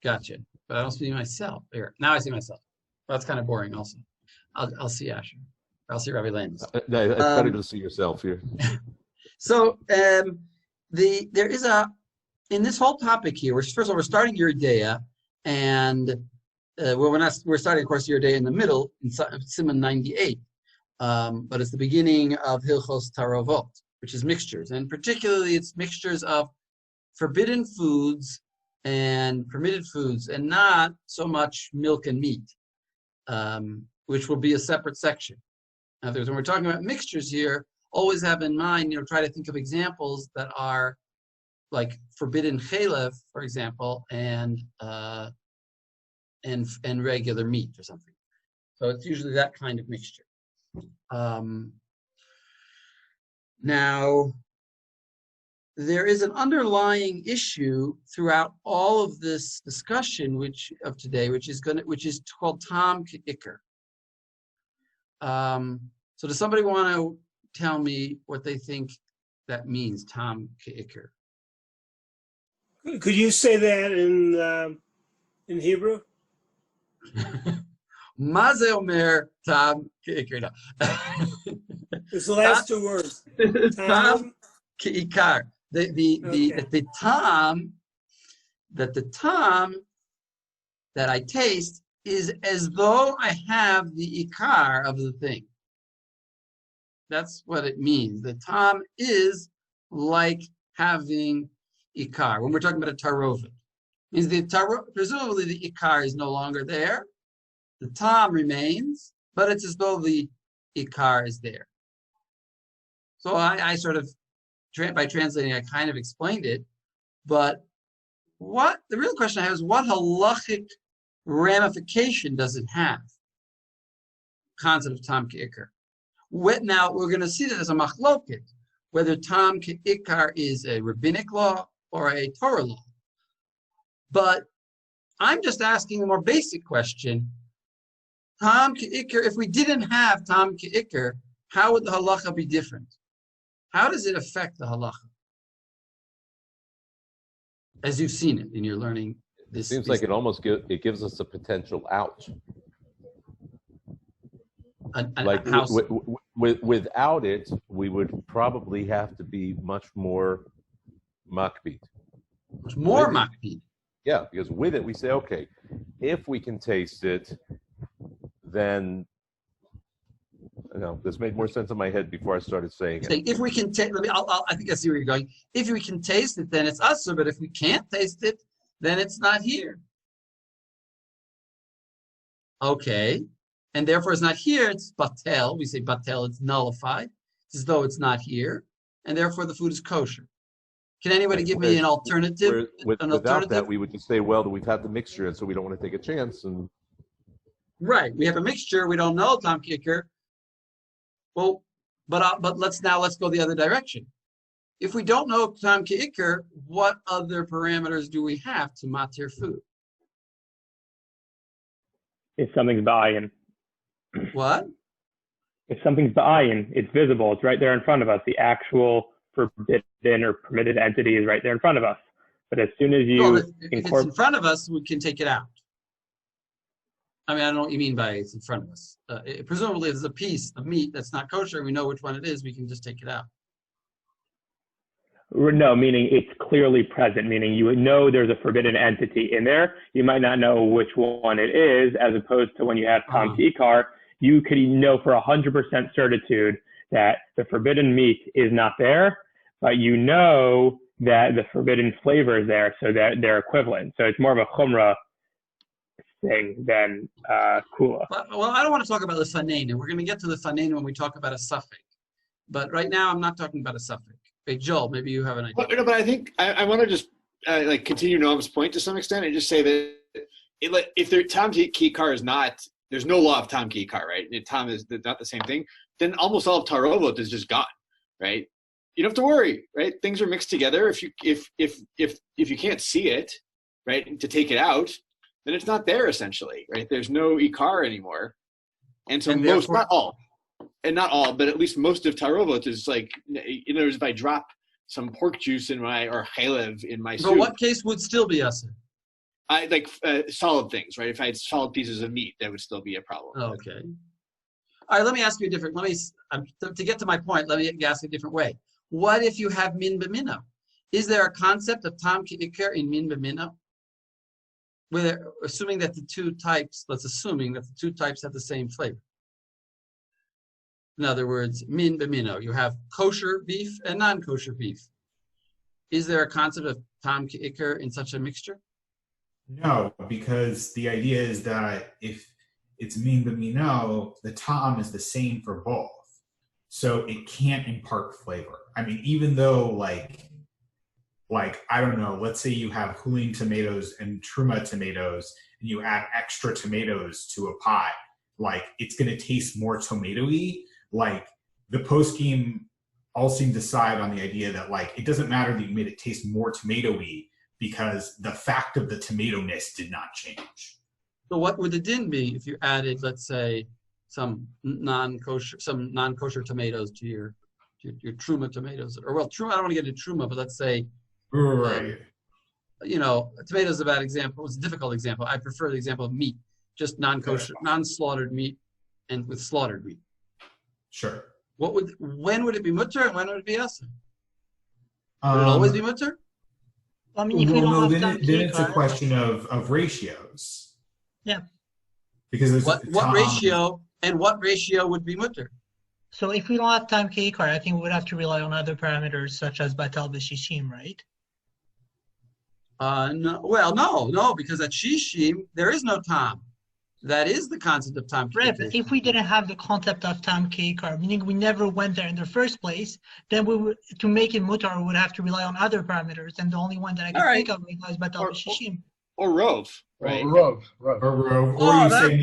Gotcha. But I don't see myself here. Now I see myself. That's kind of boring also. I'll see Asher. I'll see Rabbi Landis. No, it's better to see yourself here. So there is in this whole topic here, first of all, we're starting Yoreh, and we're starting, of course, Yoreh in the middle, in SIman 98. But it's the beginning of Hilchos Tarovot, which is mixtures. And particularly it's mixtures of forbidden foods and permitted foods, and not so much milk and meat, which will be a separate section. In other words, when we're talking about mixtures here, always have in mind, try to think of examples that are like forbidden chalev, for example, and regular meat or something. So it's usually that kind of mixture. Now, there is an underlying issue throughout all of this discussion, which is called Tam Ke'ikr. So does somebody want to tell me what they think that means, Tam Ke'ikr? Could you say that in Hebrew? Ma ze omer Tam Ke'ikr? It's the last two words. Tam Ke'ikar. The tam that I taste is as though I have the ikar of the thing. That's what it means. The tam is like having ikar. When we're talking about a tarovet, means presumably the ikar is no longer there. The tam remains, but it's as though the ikar is there. So I sort of, by translating, I kind of explained it, but the real question I have is, what halachic ramification does it have? Concept of Tam Ke'ikar. Now, we're going to see that as a machloket, whether Tam Ke'ikar is a rabbinic law or a Torah law. But I'm just asking a more basic question. Tam Ke'ikar, if we didn't have Tam Ke'ikar, how would the halacha be different? How does it affect the halacha? As you've seen it in your learning this. It seems like it gives us a potential out. Without it, we would probably have to be much more makpid. More makpid. Yeah, because with it we say, okay, if we can taste it, then this made more sense in my head before I started saying it. If we can taste, I think I see where you're going. If we can taste it, then it's usur, but if we can't taste it, then it's not here. Okay, and therefore it's not here, it's batel. We say batel, it's nullified. It's as though it's not here, and therefore the food is kosher. Can anybody give me an alternative? Without that, we would just say, well, we've had the mixture, and so we don't want to take a chance. Right, we have a mixture, we don't know Tam Ke'ikar. Well, but let's go the other direction. If we don't know Tam Ke'ikar, what other parameters do we have to matir food? If something's ba'ayin. What? If something's ba'ayin, it's visible. It's right there in front of us. The actual forbidden or permitted entity is right there in front of us. But as soon as you if it's in front of us, we can take it out. I mean, I don't know what you mean by it's in front of us. Presumably, if there's a piece of meat that's not kosher, and we know which one it is, we can just take it out. No, meaning it's clearly present, meaning you know there's a forbidden entity in there. You might not know which one it is, as opposed to when you have Tam Ke'ikar, you could know for 100% certitude that the forbidden meat is not there, but you know that the forbidden flavor is there, so that they're equivalent. So it's more of a chumrah thing than kula. Well, I don't want to talk about the fanein. We're going to get to the fanein when we talk about a suffix. But right now, I'm not talking about a suffix. Hey, Joel, maybe you have an idea. But I think I want to just continue Noam's point to some extent and just say that if there Tam Ke'ikar is not, there's no law of Tam Ke'ikar, right? Tam is not the same thing. Then almost all of Tarovot is just gone, right? You don't have to worry, right? Things are mixed together. If you can't see it, right, to take it out, then it's not there essentially, right? There's no ikar anymore. And so not all, but at least most of Tarovot is like, in other words, if I drop some pork juice or chalev in my soup. But what case would still be usur? I like solid things, right? If I had solid pieces of meat, that would still be a problem. Okay. All right, let me ask you a different, to get to my point, let me ask you a different way. What if you have min b'mino? Is there a concept of tam ki'ikr in min b'mino? Assuming that the two types, assuming that the two types have the same flavor. In other words, min b'mino, you have kosher beef and non-kosher beef. Is there a concept of tam ki'ikr in such a mixture? No, because the idea is that if it's min b'mino, the tam is the same for both. So it can't impart flavor. I mean, even though like I don't know, let's say you have hulim tomatoes and truma tomatoes, and you add extra tomatoes to a pot, like it's going to taste more tomatoey. Like the poskim all seem to side on the idea that like it doesn't matter that you made it taste more tomatoey because the fact of the tomato-ness did not change. So what would the din be if you added, let's say, some non-kosher tomatoes to your truma tomatoes? Or well, truma, I don't want to get into truma, but let's say, Right. Tomatoes is a bad example. It's a difficult example. I prefer the example of meat, just non-kosher, non-slaughtered meat, and with slaughtered meat. Sure. When would it be mutter and when would it be asur? Would it always be mutter? I mean, if you don't have then it's a question of ratios. Yeah. Because there's what ratio and what ratio would be mutter? So if we don't have time k-ikar, I think we would have to rely on other parameters such as batal b'shishim, right? No, because at shishim there is no tam. That is the concept of tam. Right, but if we didn't have the concept of tam k-ikar, meaning we never went there in the first place, then we would, to make it mutar, we would have to rely on other parameters, and the only one that I can think of right now is batal b'shishim. Or rov, right? Or you say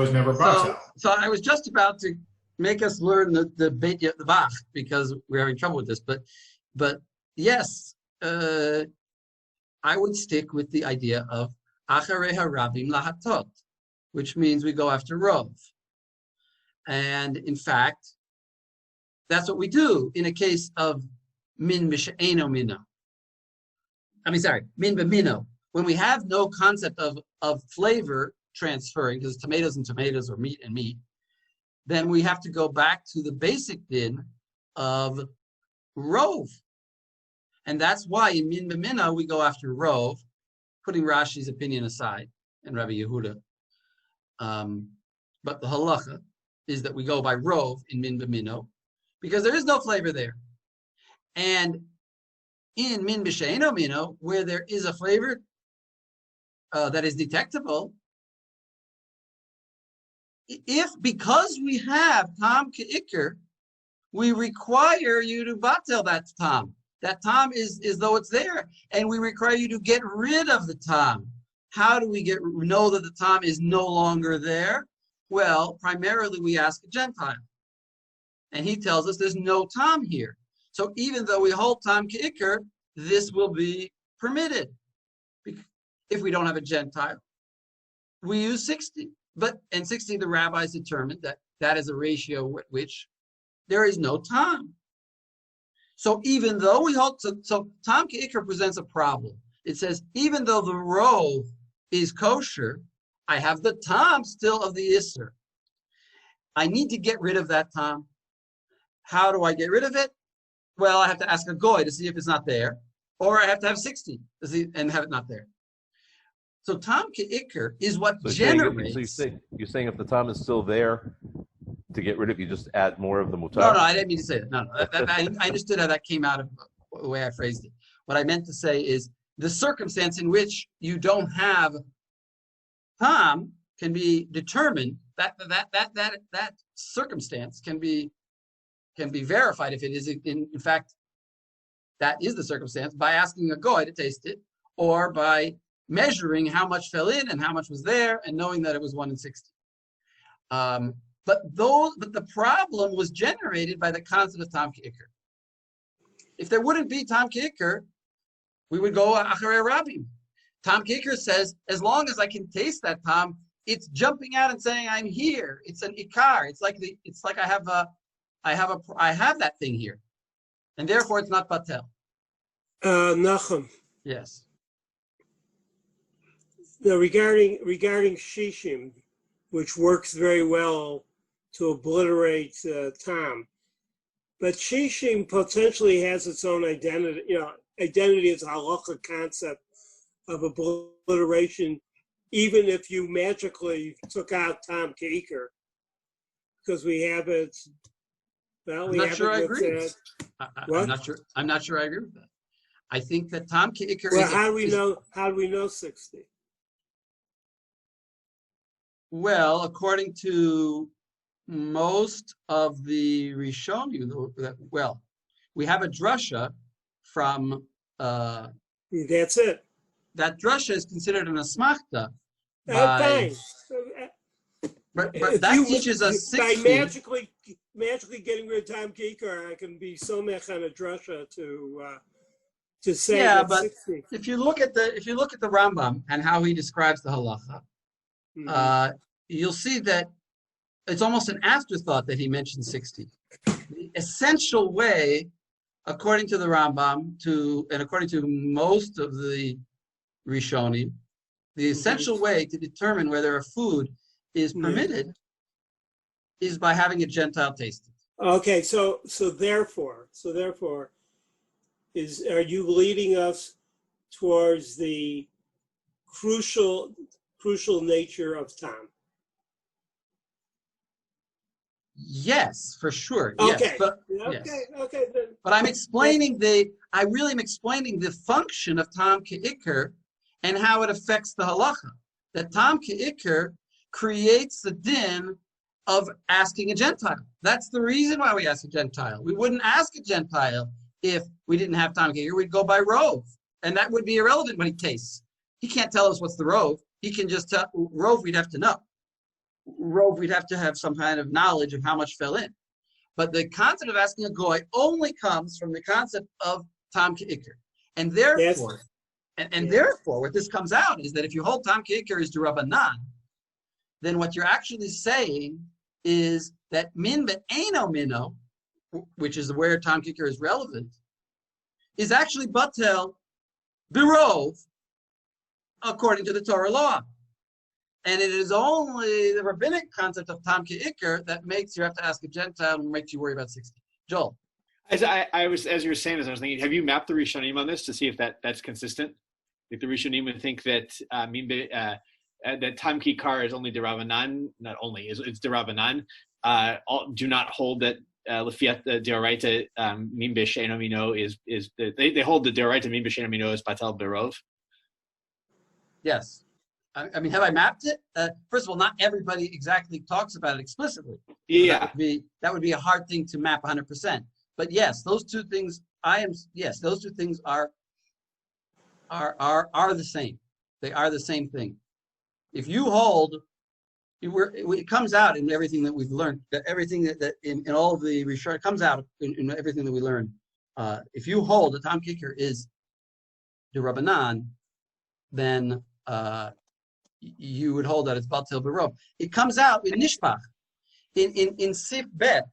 is never batal. So I was just about to make us learn the Beit the Bach because we're having trouble with this, but yes, I would stick with the idea of acharei harabim lahatot, which means we go after rov. And in fact, that's what we do in a case of min b'she'eno mino. Min b'mino. When we have no concept of flavor transferring, because tomatoes and tomatoes or meat and meat, then we have to go back to the basic din of rov. And that's why in min b'mino we go after rov, putting Rashi's opinion aside and Rabbi Yehuda. But the halacha is that we go by rov in min b'mino because there is no flavor there. And in min b'she'eno mino, where there is a flavor that is detectable, because we have tam ke'ikr, we require you to batel that tam. That tam is though it's there, and we require you to get rid of the tam. How do we know that the tam is no longer there? Well, primarily we ask a Gentile, and he tells us there's no tam here. So even though we hold tam ke'ikr, this will be permitted. If we don't have a Gentile, we use 60. And 60, the rabbis determined that is a ratio at which there is no tam. So even though we hold, so tam ke'ikr presents a problem. It says, even though the rov is kosher, I have the tam still of the isser. I need to get rid of that tam. How do I get rid of it? Well, I have to ask a goy to see if it's not there, or I have to have 60 to see and have it not there. So tam ke'ikr is what generates. So you're saying if the tam is still there, to get rid of, you just add more of the mutar? No, I didn't mean to say that. No. I understood how that came out of the way I phrased it. What I meant to say is the circumstance in which you don't have tam can be determined. That circumstance can be verified if it is in fact that is the circumstance by asking a goy to taste it, or by measuring how much fell in and how much was there, and knowing that it was 1 in 60. But the problem was generated by the concept of tam ke'ikr. If there wouldn't be tam ke'ikr, we would go acharei rabim. Tam ke'ikr says, as long as I can taste that tam, it's jumping out and saying, I'm here. It's an ikar. It's like I have that thing here, and therefore it's not batel. Nachum. Yes. Now, regarding shishim, which works very well to obliterate Tom, but shishim potentially has its own identity. Identity is a halacha concept of obliteration, even if you magically took out Tom Kaker, because we have it. Well, I'm not sure I agree. What? I'm not sure I agree with that. I think that Tom Kaker Well, is. how do we know 60? Well, according to most of the Rishonim, well, we have a drasha from. That's it. That drasha is considered an asmachta. Fine. But that teaches us 60. By magically getting rid of Tom Kaker, I can be so mech on a drasha to say that but 60. if you look at the Rambam and how he describes the halacha, you'll see that it's almost an afterthought that he mentioned 60. The essential way, according to the Rambam, and according to most of the Rishonim, the essential way to determine whether a food is permitted is by having a Gentile taste it. Okay, so therefore, are you leading us towards the crucial nature of Tom? Yes, for sure. Okay. Yes, Okay. Then. But I really am explaining the function of Tom Ke'iker and how it affects the halacha. That Tom Ke'iker creates the din of asking a Gentile. That's the reason why we ask a Gentile. We wouldn't ask a Gentile if we didn't have Tom Ke'iker. We'd go by rove, and that would be irrelevant when he tastes. He can't tell us what's the rove. He can just tell rove. We'd have to know. Rove, we'd have to have some kind of knowledge of how much fell in. But the concept of asking a goy only comes from the concept of Tom Ke'iker. And therefore, therefore, what this comes out is that if you hold Tom Ke'iker as D'Rabbanan, then what you're actually saying is that min be'eno mino, which is where Tom Ke'iker is relevant, is actually batel birov according to the Torah law. And it is only the rabbinic concept of Tom Ke'iker that makes you have to ask a Gentile and makes you worry about 60. Joel. As you were saying this, I was thinking, have you mapped the Rishonim on this to see if that's consistent? If the Rishonim would think that that Tom Ke'iker is only D'Rabbanan, not only it's D'Rabbanan, do not hold that Lefiat the Deoraita Min B'Sheino Mino is they hold the Deoraita Min B'Sheino Mino is Batel Berov. Yes. I mean, have I mapped it? First of all, not everybody exactly talks about it explicitly. Yeah. That would be a hard thing to map 100%. But yes, those two things are the same. They are the same thing. If you hold, it comes out in everything that we've learned. Everything that in all of the research, it comes out in everything that we learn. If you hold the Tom Ke'iker is D'Rabbanan, then you would hold that it's Batel Berov. It comes out in Nishpach, in Sif Bet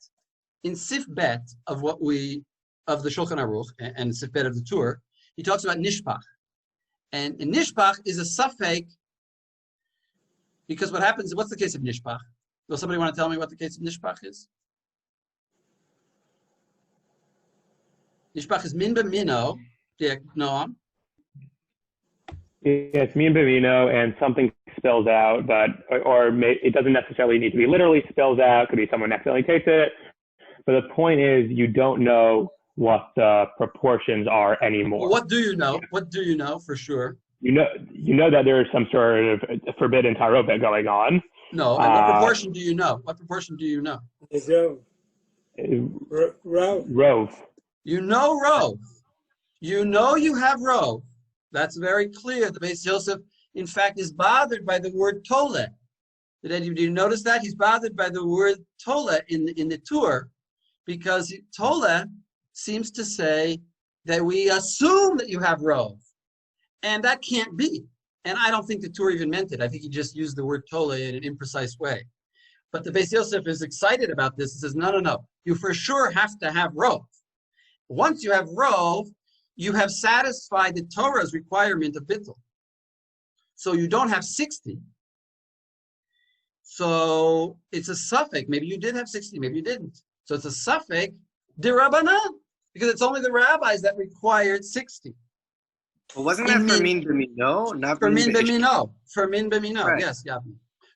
of the Shulchan Aruch and Sif Bet of the Tur. He talks about Nishpach, and Nishpach is a suffix because what happens? What's the case of Nishpach? Does somebody want to tell me what the case of Nishpach is? Nishpach is min b'mino. Noam. It's min b'mino, and something spills out, it doesn't necessarily need to be literally spills out. Could be someone accidentally tastes it. But the point is, you don't know what the proportions are anymore. Well, what do you know? What do you know for sure? You know that there is some sort of forbidden tarobet going on. No. And what proportion do you know? What proportion do you know? Rove. You know rove. You know you have rove. That's very clear. The Beis Yosef, in fact, is bothered by the word tole. Did you notice that? He's bothered by the word tole in the Tur, because tole seems to say that we assume that you have rove. And that can't be. And I don't think the Tur even meant it. I think he just used the word tole in an imprecise way. But the Beis Yosef is excited about this and says, no. You for sure have to have rove. Once you have rove, you have satisfied the Torah's requirement of bittul. So you don't have 60. So it's a suffix. Maybe you did have 60, maybe you didn't. So it's a suffix derabanan, because it's only the rabbis that required 60. Well, wasn't that for min b'mino, not For min b'ishkin? b'mino. For min b'mino, Right. yes, yeah.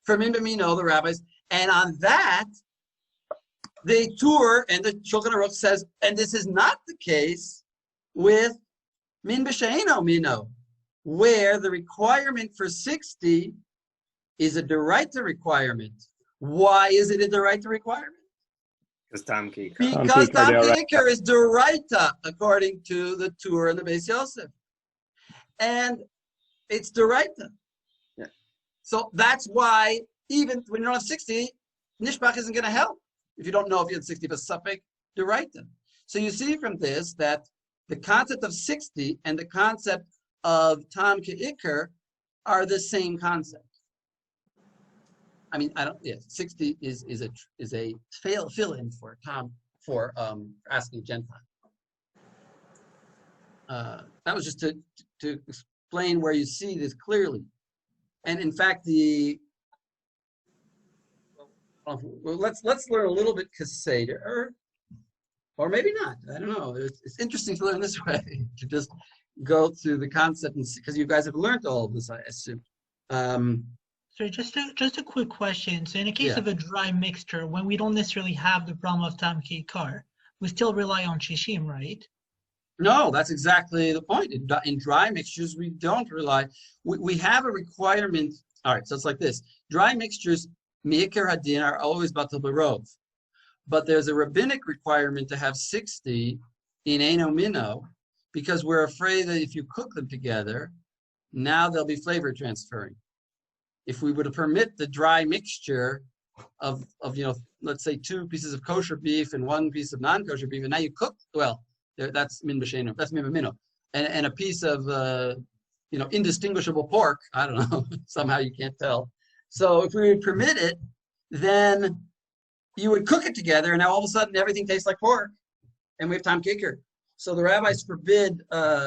For min b'mino, the rabbis. And on that, the Tur and the Shulchan Aruch says, and this is not the case with min b'she'eno mino, where the requirement for 60 is a deraita requirement. Why is it a deraita requirement? Because Tam Kikar. Because Tam Kikar is deraita according to the Tur and the Beis Yosef. And it's deraita. Yeah. So that's why even when you don't have 60, Nishbach isn't going to help if you don't know if you had 60, but Safek deraita. So you see from this that the concept of 60 and the concept of Tam Kikar are the same concept. I mean, 60 is a fill-in for Tom for asking Gentile. That was just to explain where you see this clearly. And in fact, let's learn a little bit Keseder, or maybe not. I don't know. It's interesting to learn this way, to just go through the concept, and because you guys have learned all of this, I assume. So just a quick question. So in the case of a dry mixture, when we don't necessarily have the problem of Tam Kikar, we still rely on Shishim, right? No, that's exactly the point. In dry mixtures, we don't rely. We have a requirement. All right, so it's like this. Dry mixtures, Me'ikar Hadin, are always Batal Barov. But there's a rabbinic requirement to have 60 in Eino Mino, because we're afraid that if you cook them together, now there'll be flavor transferring. If we were to permit the dry mixture of let's say 2 pieces of kosher beef and 1 piece of non-kosher beef, and now you cook, well, that's min b'sheno, that's min b'mino, and a piece of indistinguishable pork, I don't know, somehow you can't tell. So if we would permit it, then you would cook it together, and now all of a sudden everything tastes like pork, and we have Tam Kikar. So the rabbis forbid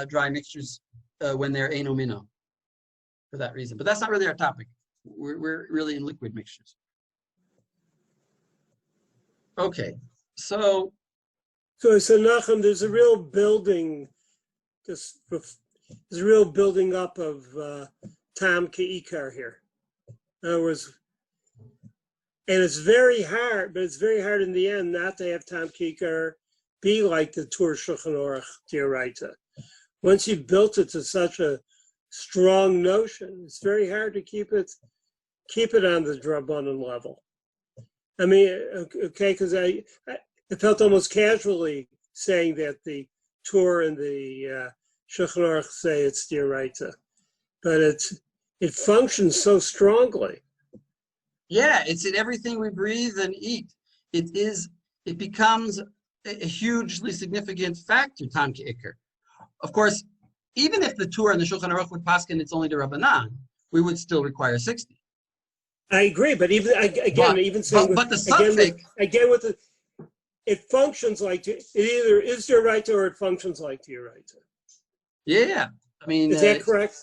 dry mixtures when they're eino mino for that reason. But that's not really our topic. We're really in liquid mixtures. Okay, so Nachum, there's a real building, there's a real building up of Tam Kikar here. In other words, and it's very hard, but it's very hard in the end not to have Tam Kikar be like the Tur Shulchan Aruch D'Oraita. Once you've built it to such a strong notion, it's very hard to keep it on the Drabanan level. I mean, okay, because I felt almost casually saying that the Tur and the Shulchan Aruch say it's D'Oraita, but it functions so strongly. Yeah, it's in everything we breathe and eat. It becomes a hugely significant factor, Tam Kikar. Of course, even if the Tur and the Shulchan Aruch would paskin it's only the Rabbanan, we would still require 60. I agree, but even the suffix it functions like it either is D'Oraita or it functions like D'Oraita. Yeah, I mean, is that correct?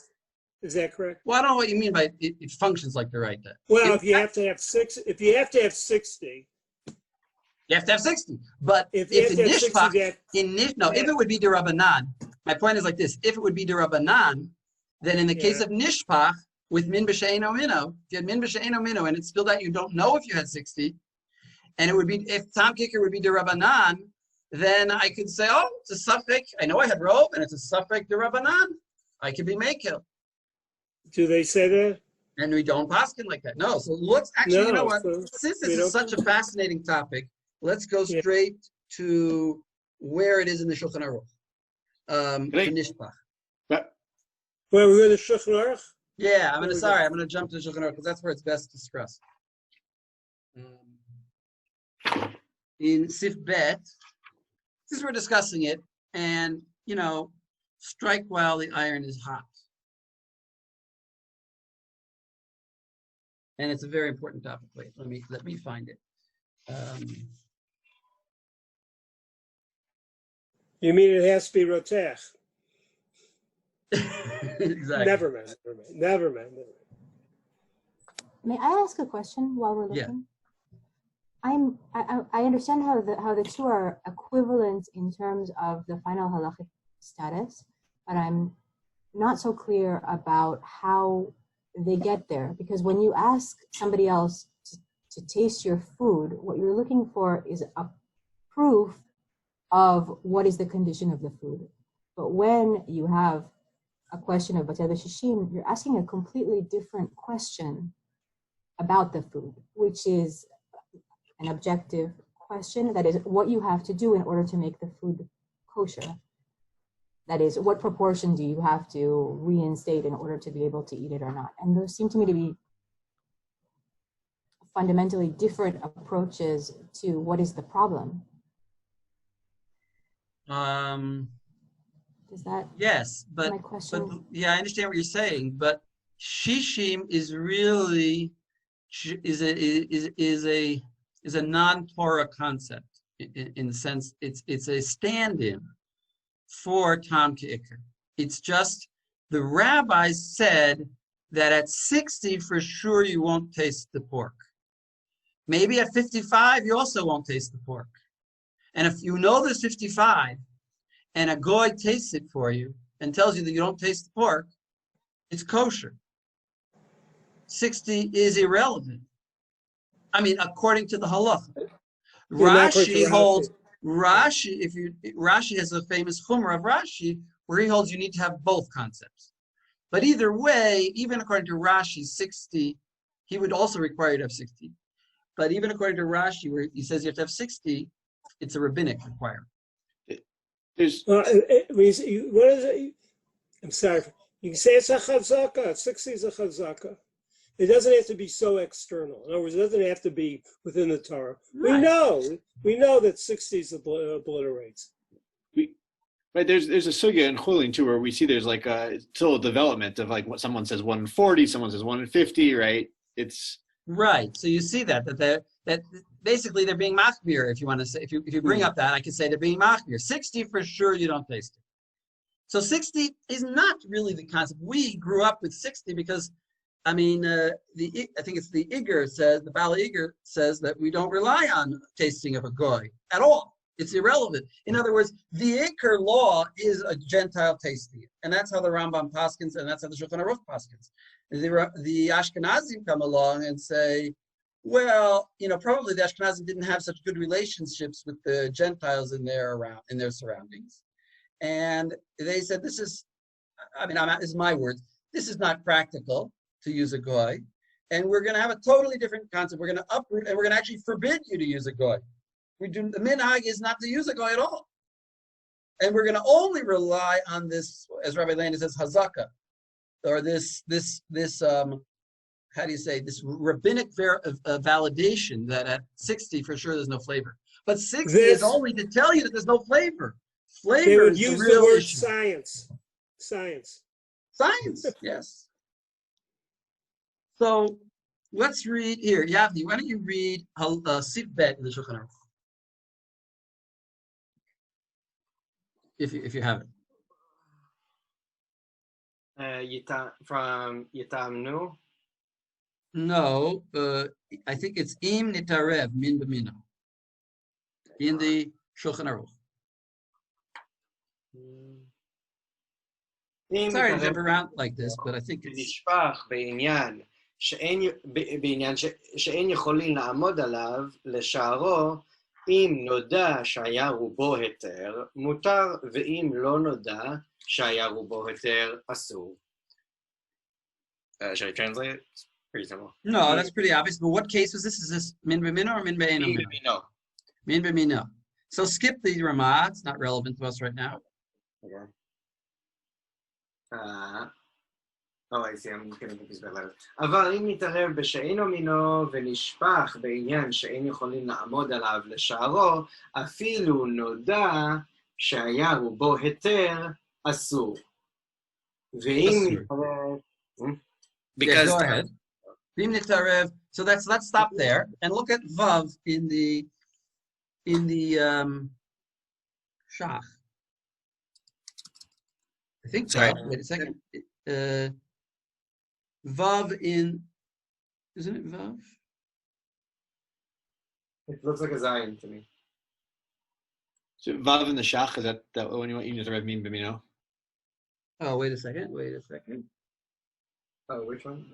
Is that correct? Well, I don't know what you mean by it functions like D'Oraita. Well, if you have to have 60, you have to have 60. But if it would be D'Rabbanan, my point is like this: if it would be D'Rabbanan, then in the case of Nishpach with min b'she'eno mino, if you had min b'she'eno mino and it's spilled out, you don't know if you had 60, and it would be if Tam Kikar would be D'Rabbanan, then I could say, oh, it's a suffix. I know I had robe, and it's a suffix D'Rabbanan. I could be makil. Do they say that? And we don't paskin like that. No. So let's actually, you know what? Since this is such a fascinating topic, let's go straight to where it is in the Shulchan Aruch. The Nishpach. Well, we're going to Shulchan Aruch? Yeah, I'm going to jump to the Shulchan Aruch because that's where it's best discussed. In Sif Bet, since we're discussing it, and, strike while the iron is hot. And it's a very important topic. Wait, let me find it. You mean it has to be rotach? Exactly. Never mind. May I ask a question while we're looking? I understand how the two are equivalent in terms of the final halachic status, but I'm not so clear about how they get there, because when you ask somebody else to taste your food, what you're looking for is a proof of what is the condition of the food. But when you have a question of Batei Shishim, you're asking a completely different question about the food, which is an objective question. That is what you have to do in order to make the food kosher. That is, what proportion do you have to reinstate in order to be able to eat it or not? And those seem to me to be fundamentally different approaches to what is the problem. Is that yes, but, my question? but yeah, I understand what you're saying, but shishim is really is a non-Torah concept in the sense it's a stand-in for Tam K'Ikr. It's just the rabbis said that at 60 for sure you won't taste the pork. Maybe at 55 you also won't taste the pork. And if you know there's 55 and a goy tastes it for you and tells you that you don't taste the pork, it's kosher. 60 is irrelevant. I mean, according to the halacha. Rashi holds, Rashi has a famous chumrah of Rashi where he holds you need to have both concepts. But either way, even according to Rashi, 60, he would also require you to have 60. But even according to Rashi, where he says you have to have 60, it's a rabbinic requirement. What is it? I'm sorry. You can say it's a chazaka. 60 is a chazaka. It doesn't have to be so external. In other words, it doesn't have to be within the Torah. Right. We know that 60s obliterates. Right, there's a sugya in Chulin too, where we see there's like still a development of like what someone says 140, someone says 150, right? It's right. So you see that basically they're being machmir. If you want to say, if you bring up that, I could say they're being machmir. 60 for sure you don't taste it. So 60 is not really the concept. We grew up with 60 because, I mean, I think it's the Iger says, the Bala Iger says that we don't rely on tasting of a goy at all. It's irrelevant. In other words, the Iker law is a Gentile tasting it. And that's how the Rambam paskins, and that's how the Shulchan Aruch paskins. The Ashkenazim come along and say, well, probably the Ashkenazim didn't have such good relationships with the Gentiles in their surroundings. And they said, this is my words, this is not practical to use a goy. And we're going to have a totally different concept. We're going to uproot, and we're going to actually forbid you to use a goy. The minhag is not to use a goy at all. And we're going to only rely on this, as Rabbi Landis says, hazaka, or this how do you say, this rabbinic validation that at 60 for sure there's no flavor. But 60 is only to tell you that there's no flavor. Flavor they would is use the real word issue. Science, yes. So let's read here. Yavni, why don't you read Sif Bet in the Shulchan Aruch? If you have it. From Yitamnu? No, I think it's Im Nitarev Min B'Mino in the Shulchan Aruch. Sorry to jump around like this, but I think it's... בעניין שאין יכולים לעמוד עליו לשערו, אם נודע שהיה רובו היתר, מותר, ואם לא נודע שהיה רובו היתר, אסור. Should I translate it? It's pretty simple. No, that's pretty obvious. But what case was this? Is this Min B'Mino or Min B'Eino? Min B'Mino. Min B'Mino. So skip the Ramah. It's not relevant to us right now. Okay. I see, I'm going to make these letters. אבל אם נתערב בשאינו מינו ונשפך בעניין שאין יכולים לעמוד עליו לשערו, אפילו נודע שהיה רובו היתר, אסור. ואם נתערב... Because go ahead. So let's stop there and look at Vav in the Shach. I I think so. Sorry. Wait a second. Vav in, isn't it Vav? It looks like a Zion to me. So Vav in the Shach, is that when you use the red mean bimino? Oh, wait a second. Wait a second. Oh, which one?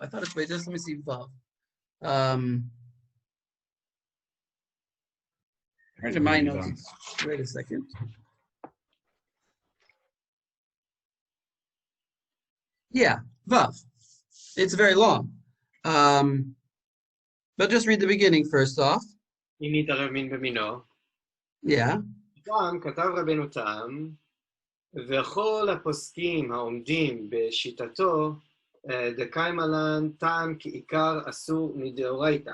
I thought it's, wait, just let me see Vav. Turn to my notes. Wait a second. Yeah, Vav. It's very long. But just read the beginning first off. אם יתערב מין במינו. Yeah. גם כתב רבנו תם, וכל הפוסקים העומדים בשיטתו, דקיימה לן טעם כעיקר אסור מדאורייתא.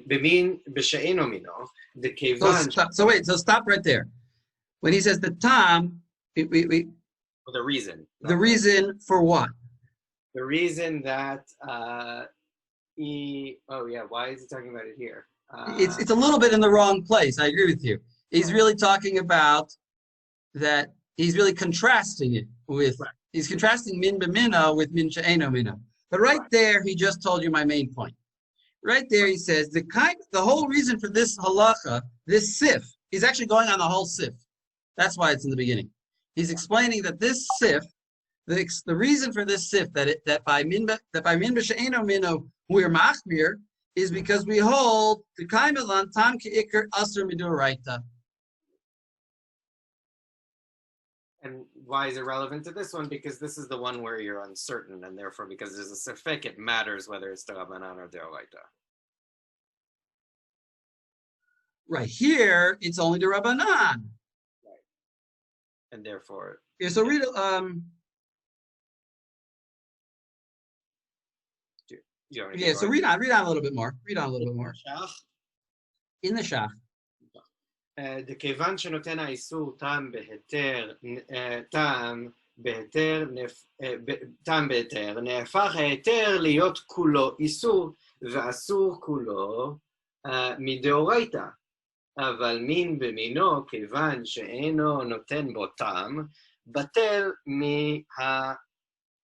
במין בשאינו מינו, דכיוון... So wait, so stop right there. When he says the time, The reason. the reason for what? The reason that why is he talking about it here? It's a little bit in the wrong place. I agree with you. He's really talking about that. He's really contrasting it with. He's contrasting min b'mino with min she'eno mino. But right there, he just told you my main point. Right there, he says the whole reason for this halacha, this sif, he's actually going on the whole sif. That's why it's in the beginning. He's explaining that this sif, the reason for this sif that by min b'she'eno mino we're machmir is because we hold the kaimelan tam ke'ikr asur midoraita. And why is it relevant to this one? Because this is the one where you're uncertain, and therefore, because there's a sefek, it matters whether it's D'Rabbanan or D'Oraita. Right here, it's only the Rabbanan. Right. And therefore... Yeah, so read so read on a little bit more. Read on a little bit more. In the Shach. דכיוון שנותן האיסור טעם בהיתר, נהפך ההיתר להיות כולו איסור, ואסור כולו מדאורייתא. אבל מין במינו, כיוון שאינו נותן בו טעם, בטל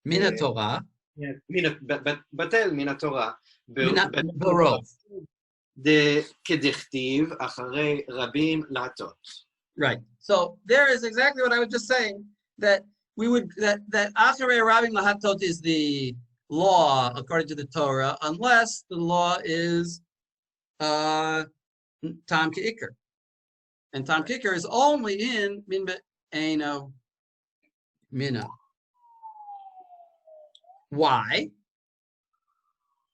מן התורה. בטל מן התורה. ברוב. כדכתיב אחרי רבים להטות. Right. So there is exactly what I was just saying, that we would that acharei rabim lahatot is the law according to the Torah, unless the law is tam ke'ikr. And tam ke'ikr is only in min be'eno mina. Why?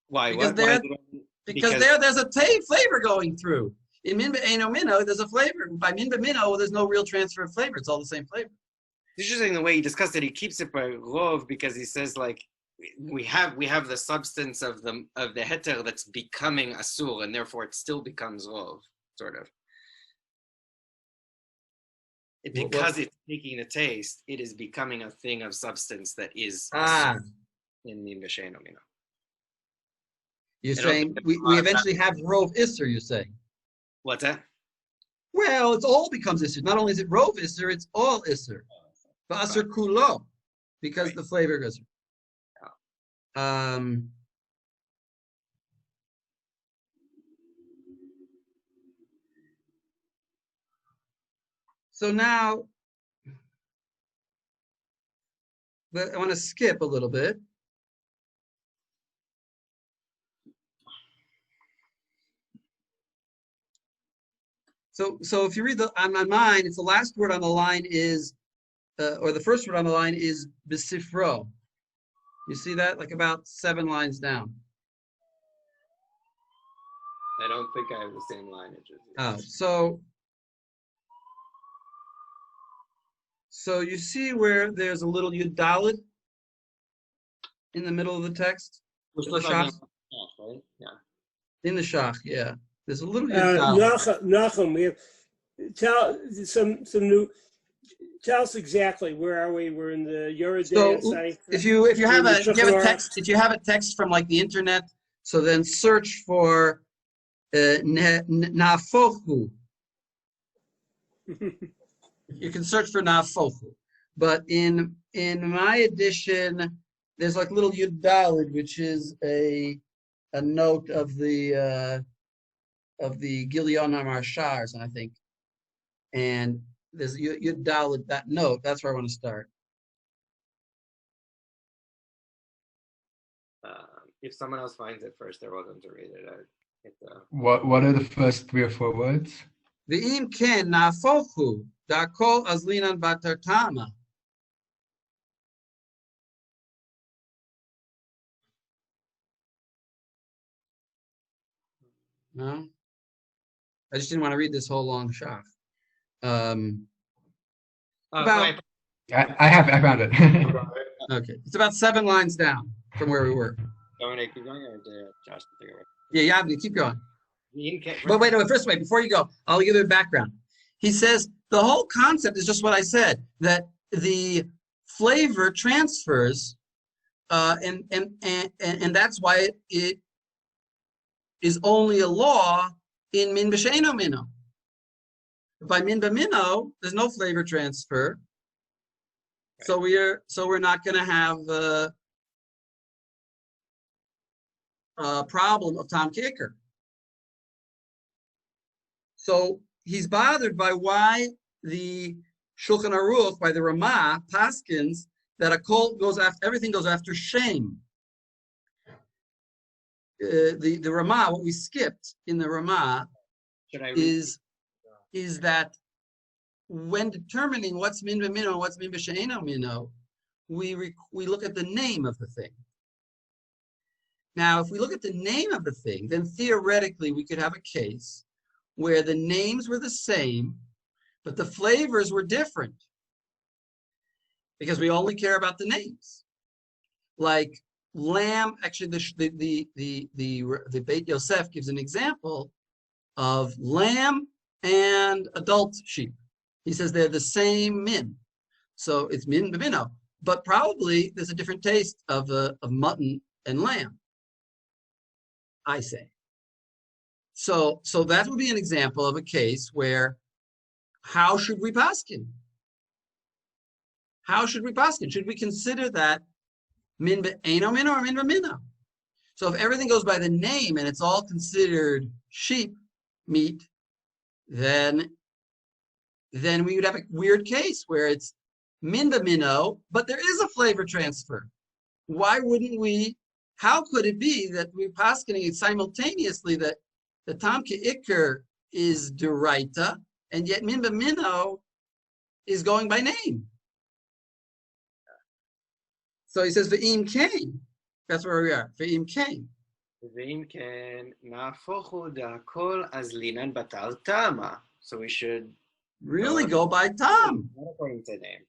Why? Because there's a flavor going through. In min be'eno mino, there's a flavor. By min be'mino, there's no real transfer of flavor. It's all the same flavor. It's interesting the way he discussed it. He keeps it by rov because he says like we have the substance of the heter that's becoming asur, and therefore it still becomes rov, sort of. Because it's taking the taste, it is becoming a thing of substance that is in min b'she'eno mino. You're saying we eventually have rov isser, you're saying? What's that? Well, it all becomes isser. Not only is it rov isser, it's all isser. V'asser kulo, because the flavor goes. So now, I want to skip a little bit. So if you read on mine, it's the last word on the line is, or the first word on the line is besifro. You see that? Like about 7 lines down. I don't think I have the same lineage as you. Oh, so you see where there's a little yud daled in the middle of the text? We're supposed to have right? Yeah. In the shach, yeah. There's a little yud daled. Nachum, we have tell us exactly where are we? We're in the Yoreh So site. if you have a text from like the internet, So then search for nafohu. You can search for nafohu, but in my edition, there's like little yud dalid, which is a note of the Gilyon Marshars, I think, and there's yud dalid, that note. That's where I want to start. If someone else finds it first, they're welcome to read it. What are the first 3 or 4 words? Ve'im ken nafochu dakol azlinan batartama. No, I just didn't want to read this whole long shach. About I found it. okay, it's about 7 lines down from where we were. Dominic, keep going, or did Josh take it? Yeah, keep going. But wait, first wait, before you go, I'll give you a background. He says the whole concept is just what I said, that the flavor transfers, and that's why it is only a law in min b'sheino mino. By min b'mino, there's no flavor transfer, so we're not going to have a problem of Tom Kicker. So he's bothered by why the Shulchan Aruch, by the Ramah, paskins that a cult goes after, everything goes after shame. The Ramah, what we skipped in the Ramah is that when determining what's min b'mino and what's min b'she'eno mino, we look at the name of the thing. Now, if we look at the name of the thing, then theoretically we could have a case where the names were the same, but the flavors were different, because we only care about the names. Like lamb, actually, the Beit Yosef gives an example of lamb and adult sheep. He says they're the same min, so it's min b'mino, but probably there's a different taste of mutton and lamb, I say. So that would be an example of a case where, how should we paskin? How should we paskin? Should we consider that min b'eino mino or min b'mino? So if everything goes by the name and it's all considered sheep meat, then we would have a weird case where it's min b'mino, but there is a flavor transfer. Why wouldn't we? How could it be that we're paskening it simultaneously that the Tam Ke'ikr is deraita, and yet min b'mino is going by name? So he says ve'im kain. That's where we are. Ve'im kain. Ve'im kain nafochu da'kol azlinan batal tama. So we should really go by Tam. Not according to name.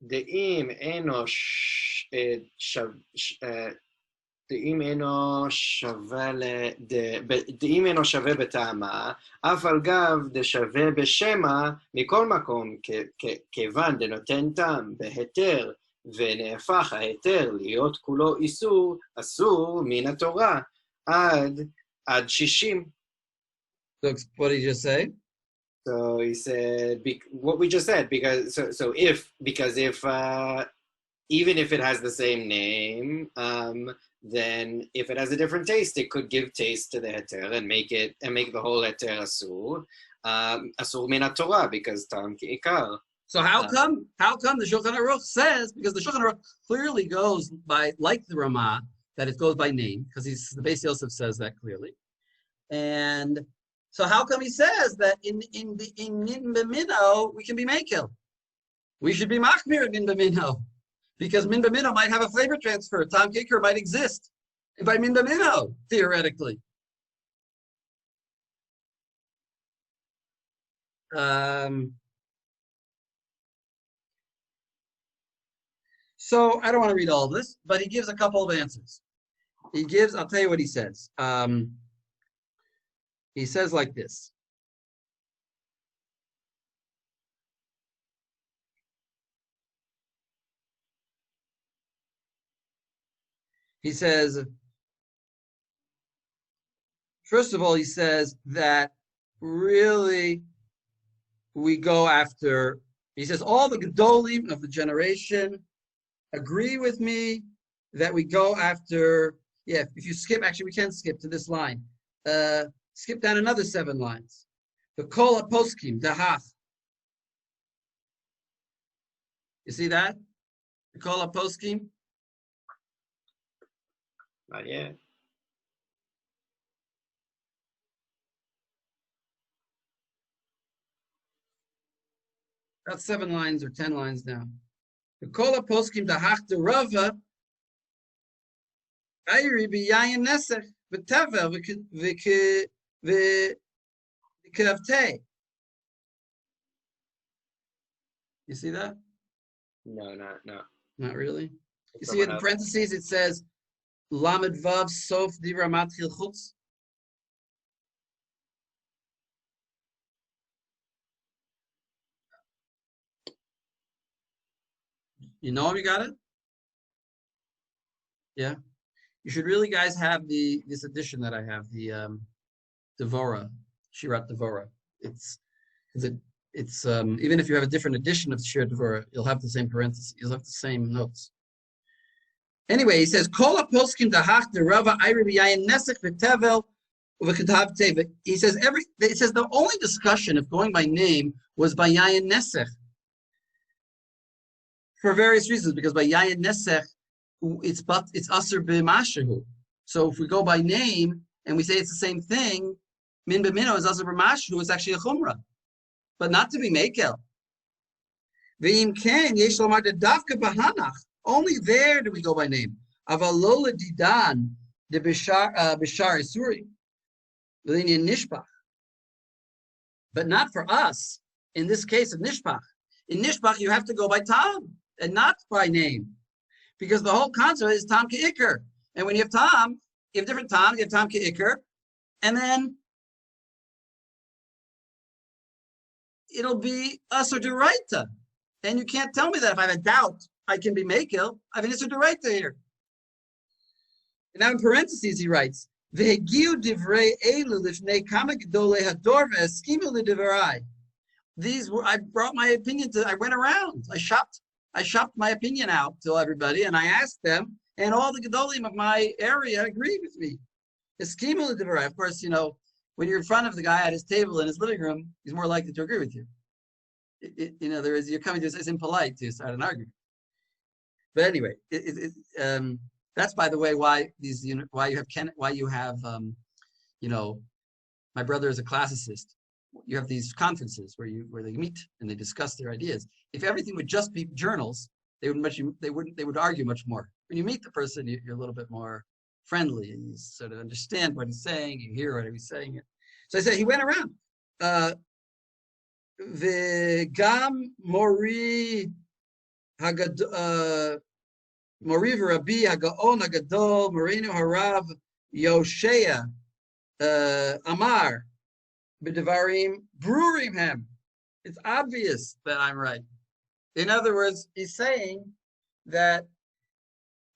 De'im eno דאם אינו שווה בטעמה, אף על גב דשווה בשמה, מכל מקום, כיוון דנותן טעם בהיתר, ונהפך ההיתר להיות כולו איסור, אסור מן התורה, עד 60. So what did you just say? So he said, what we just said, because if even if it has the same name, then if it has a different taste, it could give taste to the heter and make the whole heter asur, asur min Torah, because tam ki'ikar. So how come the Shulchan Aruch says, because the Shulchan Aruch clearly goes by, like the Ramah, that it goes by name, because the Beis Yosef says that clearly, and so how come he says that in min b'mino we can be mekel? We should be machmir min b'mino, because min b'mino might have a flavor transfer. Tam kicker might exist by min b'mino, theoretically. So I don't want to read all of this, but he gives a couple of answers. I'll tell you what he says. He says like this. He says, First of all, he says that really we go after, he says, all the Gedolim of the generation agree with me that we go after, if you skip, actually we can skip to this line. Skip down another 7 lines. The Kol HaPoskim, Dahach. You see that? The Kol HaPoskim? Not yet. That's 7 lines or 10 lines now. The Kol HaPoskim, Dahach, the Rava, Ayri B'yayin Nesech, V'tevel, V'kavtei. You see that? No. Not really. You see in the parentheses it says Lamed Vav Sof Dibra Matchil Chutz. You know him? You got it? Yeah. You should really, guys, have this edition that I have, the Devorah, Shirat Devorah. It's even if you have a different edition of Shirat Devorah, you'll have the same parentheses. You'll have the same notes. Anyway, he says, Kol HaPoskim Dahach Derava Ayri B'yayin Nesech V'tevel V'ketav Teva. He says the only discussion of going by name was by Yayin Nesech. For various reasons, because by Yayin Nesech, it's Aser B'mashahu. So if we go by name and we say it's the same thing, Min B'mino is Aser B'mashahu, it's actually a Chumrah. But not to be Mekel. V'im Ken, Yesh Lomar Davka B'hanach. Only there do we go by name. Avalola Didan, the Bishar Isuri, V'linyan Nishpach. But not for us, in this case of Nishpach. In Nishpach, you have to go by Tam and not by name. Because the whole concept is Tam Ke'ikr. And when you have Tam, you have different Tam, you have Tam Ke'ikr, and then it'll be Asur D'Oraita. And you can't tell me that if I have a doubt, I can be Mekel. I have an Asur D'Oraita here. And now in parentheses he writes, V'hegiu divrei elu lifnei kama gedolei hador v'eskimu l'divrei. These were, I brought my opinion to, I went around, I shopped my opinion out to everybody, and I asked them, and all the Gedolim of my area agreed with me. Eskimu l'divrei. Of course, when you're in front of the guy at his table in his living room, he's more likely to agree with you. In other words, you're coming to, it's impolite to start an argument. But anyway, that's, by the way, why you have my brother is a classicist. You have these conferences where they meet and they discuss their ideas. If everything would just be journals, they would argue much more. When you meet the person, you're a little bit more friendly and you sort of understand what he's saying, you hear what he's saying. So I said he went around. V'gam mori Mori v'Rabbi Hagaon Hagadol Morinu Harav Yoshea Amar B'Devarim Brurim Hem. It's obvious that I'm right. In other words, he's saying that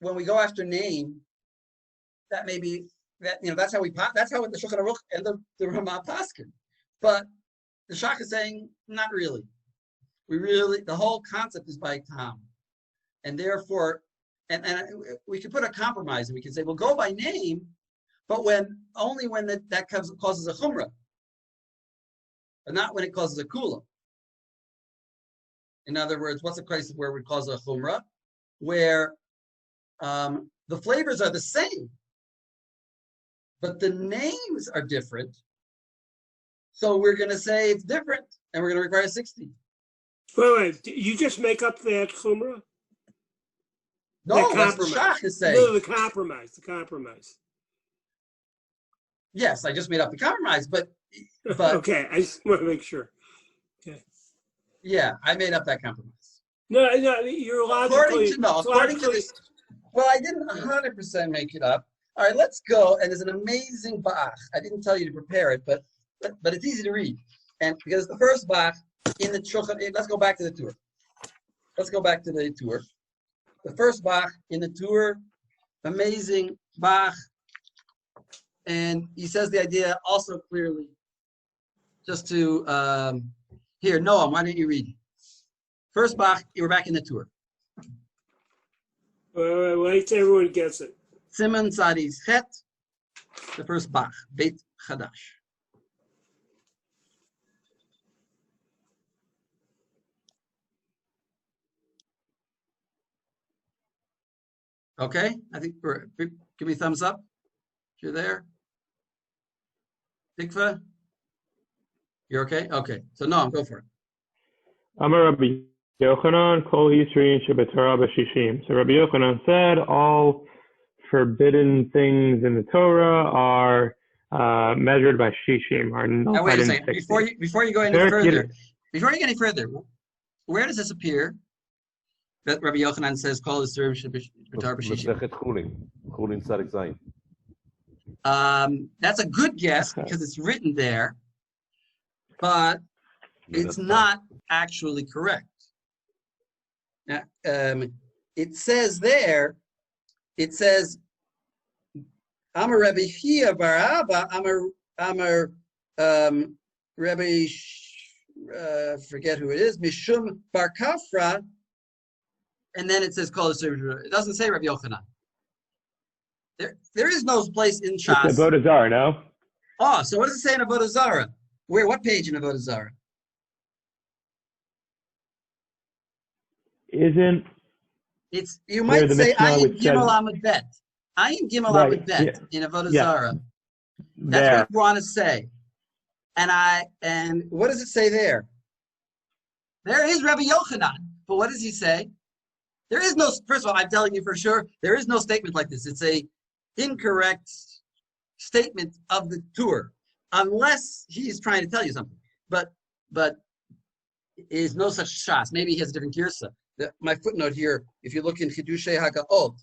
when we go after name, that maybe that's how the Shulchan Aruch and the Ramah paskin. But the Shach is saying not really. The whole concept is by Tam, and therefore. And we could put a compromise, and we can say, we'll go by name, but only when that causes a chumrah, but not when it causes a kula. In other words, what's a case where it would cause a chumrah? Where the flavors are the same, but the names are different. So we're going to say it's different, and we're going to require 60. Wait, you just make up that chumrah? No, that's what Shach is saying. No, the compromise. Yes, I just made up the compromise, but okay, I just want to make sure. Okay. Yeah, I made up that compromise. No, you're logically. According to this, well, I didn't 100% make it up. All right, let's go. And there's an amazing Bach. I didn't tell you to prepare it, but it's easy to read. And because the first Bach in the Shulchan, let's go back to the tour. The first Bach in the tour, amazing Bach. And he says the idea also clearly. Just to, here, Noam, why don't you read? First Bach, you were back in the tour. Wait till everyone gets it. SIman Tzadi Chet, the first Bach, Beit Chadash. Okay, I think give me a thumbs up if you're there. Tikva, you're okay? Okay, so Noam, go for it. Amar Rabbi Yochanan, Kol Yisrin Shebetorah B'Shishim. So Rabbi Yochanan said all forbidden things in the Torah are measured by Shishim, are now nullified wait a in second. 60. Before you go any further, where does this appear? That Rabbi Yochanan says, "Kol Yisrael Shebetorah B'Shishim." Chulin Tzadik Zayin. That's a good guess because it's written there, but it's not actually correct. Now, it says there, it says, Amar Rabbi Chia bar Abba, Amar Rabbi, forget who it is, Mishum bar Kafra, and then it says, Kol Yisrael. It doesn't say Rabbi Yochanan. There is no place in Shas. It's Avodah Zarah, no? Oh, so what does it say in Avodah Zarah? Where? What page in Avodah Zarah? Isn't it's you might say Ayin Gimel Amud Bet. Ayin Gimel Amud Bet in Avodah Zarah. That's what you want to say. And what does it say there? There is Rabbi Yochanan, but what does he say? There is no. First of all, I'm telling you for sure, there is no statement like this. It's a incorrect statement of the tour, unless he's trying to tell you something. But is no such shas. Maybe he has a different girsa. My footnote here, if you look in Chidushei Haga'ot,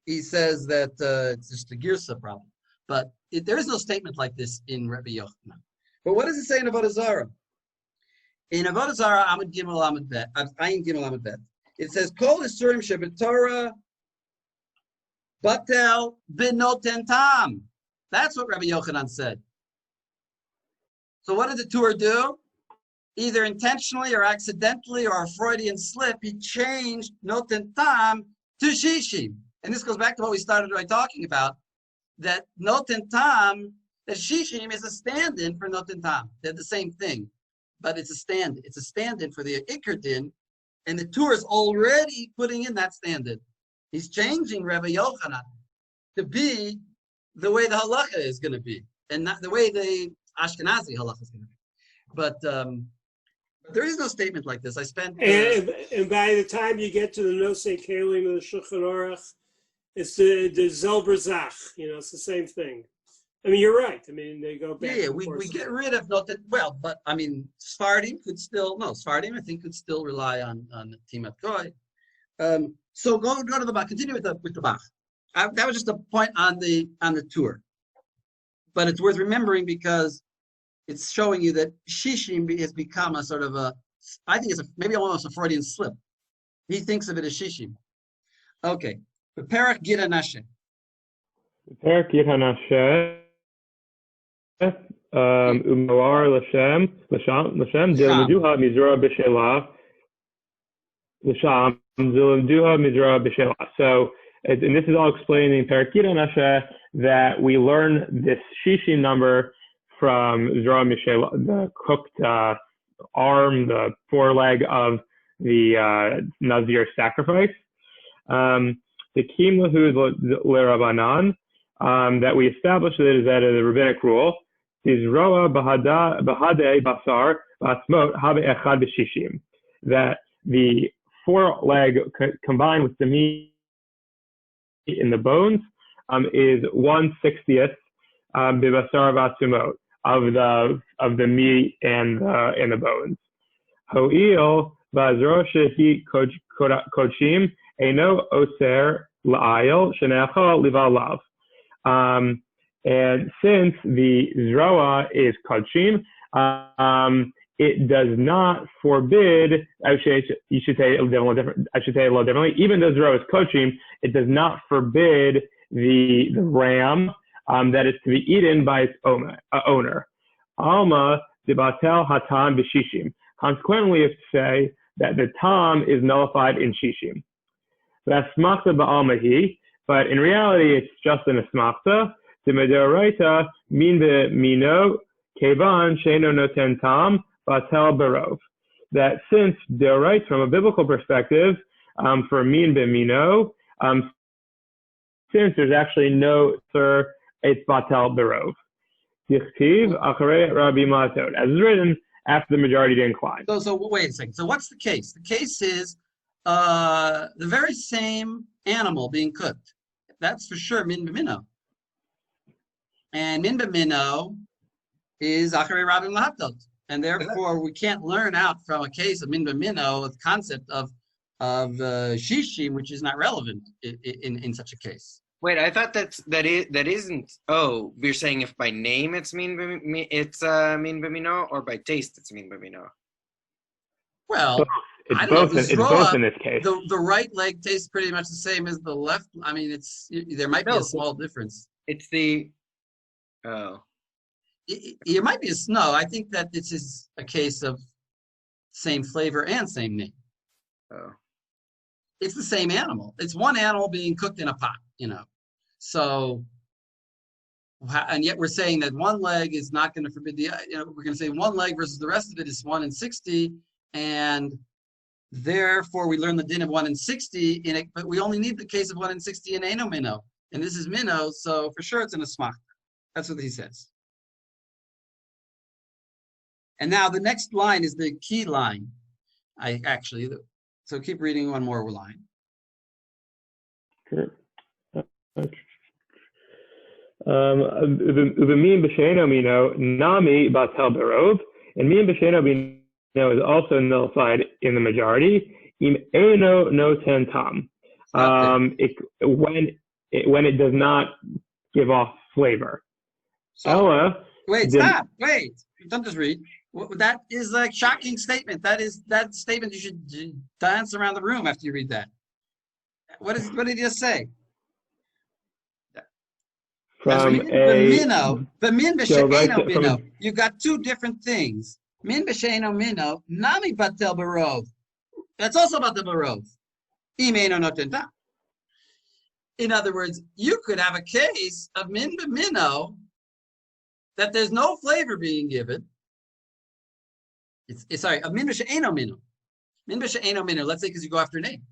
he says that it's just a girsa problem. But there is no statement like this in Rabbi Yochanan. But what does it say in Avodah Zarah? In Avodah Zarah, Ayin Gimel Amud Bet, it says, Kol Isurim Shebetorah Batel Benoten Tam. That's what Rabbi Yochanan said. So what did the tour do? Either intentionally or accidentally or a Freudian slip, he changed Noten Tam to Shishim. And this goes back to what we started by talking about, that Noten Tam, that Shishim is a stand-in for Noten Tam. They're the same thing, but it's a stand-in. It's a stand-in for the Iker Din, and the tour is already putting in that stand-in. He's changing Rabbi Yochanan to be the way the halacha is going to be, and not the way the Ashkenazi halacha is going to be. But there is no statement like this. I spent... and by the time you get to the Nosei Kalim of the Shulchan Aruch, it's the Zelber Zach. It's the same thing. I mean, you're right. I mean, they go back. Yeah, we get rid of not that. Well, but I mean, Sfardim could still I think could still rely on Timat Goy. So go to the Bach. Continue with the Bach. That was just a point on the tour, but it's worth remembering because it's showing you that Shishim has become a sort of I think it's maybe almost a Freudian slip. He thinks of it as Shishim. Okay, Perach Gid Hanashe. Perach Gid Hanashe. Umawar Lashem Zilamduha Mizra B'Shelah Lasham Zilamduha Mizra B'Shelah. So, and this is all explained in Perach Gid Hanashe that we learn this Shishim number from Zra Mishelah, the cooked arm, the foreleg of the Nazir sacrifice. The Kim Lahu L'Rabanan, that we established that is a rabbinic rule, is Roa Bahade Basar Basmot Habe Echad B'Shishim, that the foreleg combined with the meat in the bones is 1/60th B'Basar Vasumot of the meat and the bones. Ho'il Vazro Shehi Kochim Eno Oser La'ayil Shenecha Livalav. And since the Zroa is Kochim, it does not forbid, you should say a little different. I should say a little differently. Even though Zroa is Kochim, it does not forbid the ram that is to be eaten by its owner. Alma debatel hatam b'shishim. Consequently, we have to say that the tam is nullified in shishim. L'asmachta ba'almahi, but in reality, it's just an asmachta. The medoraita min b'mino kevan sheino noten tam batel barov. That since deoraita, from a biblical perspective, for min b'mino, since there's actually no sir, it's batel barov. Dichtiv acharei Rabbi Matot, as is written after the majority did incline. So wait a second. So what's the case? The case is the very same animal being cooked. That's for sure min b'mino. And min b'mino is acharei Rabbi Matot. And therefore, we can't learn out from a case of min b'mino the concept of shishim, which is not relevant in such a case. Wait, I thought that isn't. Oh, you're saying if by name it's min b'mino, or by taste it's min b'mino. Well, it's both in this case. The right leg tastes pretty much the same as the left. I mean, there might be a small difference. It's the It might be a snow. I think that this is a case of same flavor and same name. Oh. It's the same animal. It's one animal being cooked in a pot, So, and yet we're saying that one leg is not going to forbid we're going to say one leg versus the rest of it is 1 in 60, and therefore we learn the din of 1 in 60 in it, but we only need the case of 1 in 60 in Eino Minnow, and this is Minnow, so for sure it's an asmach. That's what he says. And now the next line is the key line. So keep reading one more line. Sure. Ubemin b'sheino mino nami batel barov, and min b'sheino mino is also nullified in the majority. Im eno noten tam, when it does not give off flavor. So, stop. Don't just read. That is a shocking statement. That statement you should dance around the room after you read that. What did he just say? From the min b'she'eno mino. You've got two different things. Min b'she'eno mino, nami batel barov. That's also batel barov. Imeino noten tam. In other words, you could have a case of min b'mino that there's no flavor being given. It's sorry, a min b'she'eno mino. Min b'she'eno mino, let's say because you go after a name.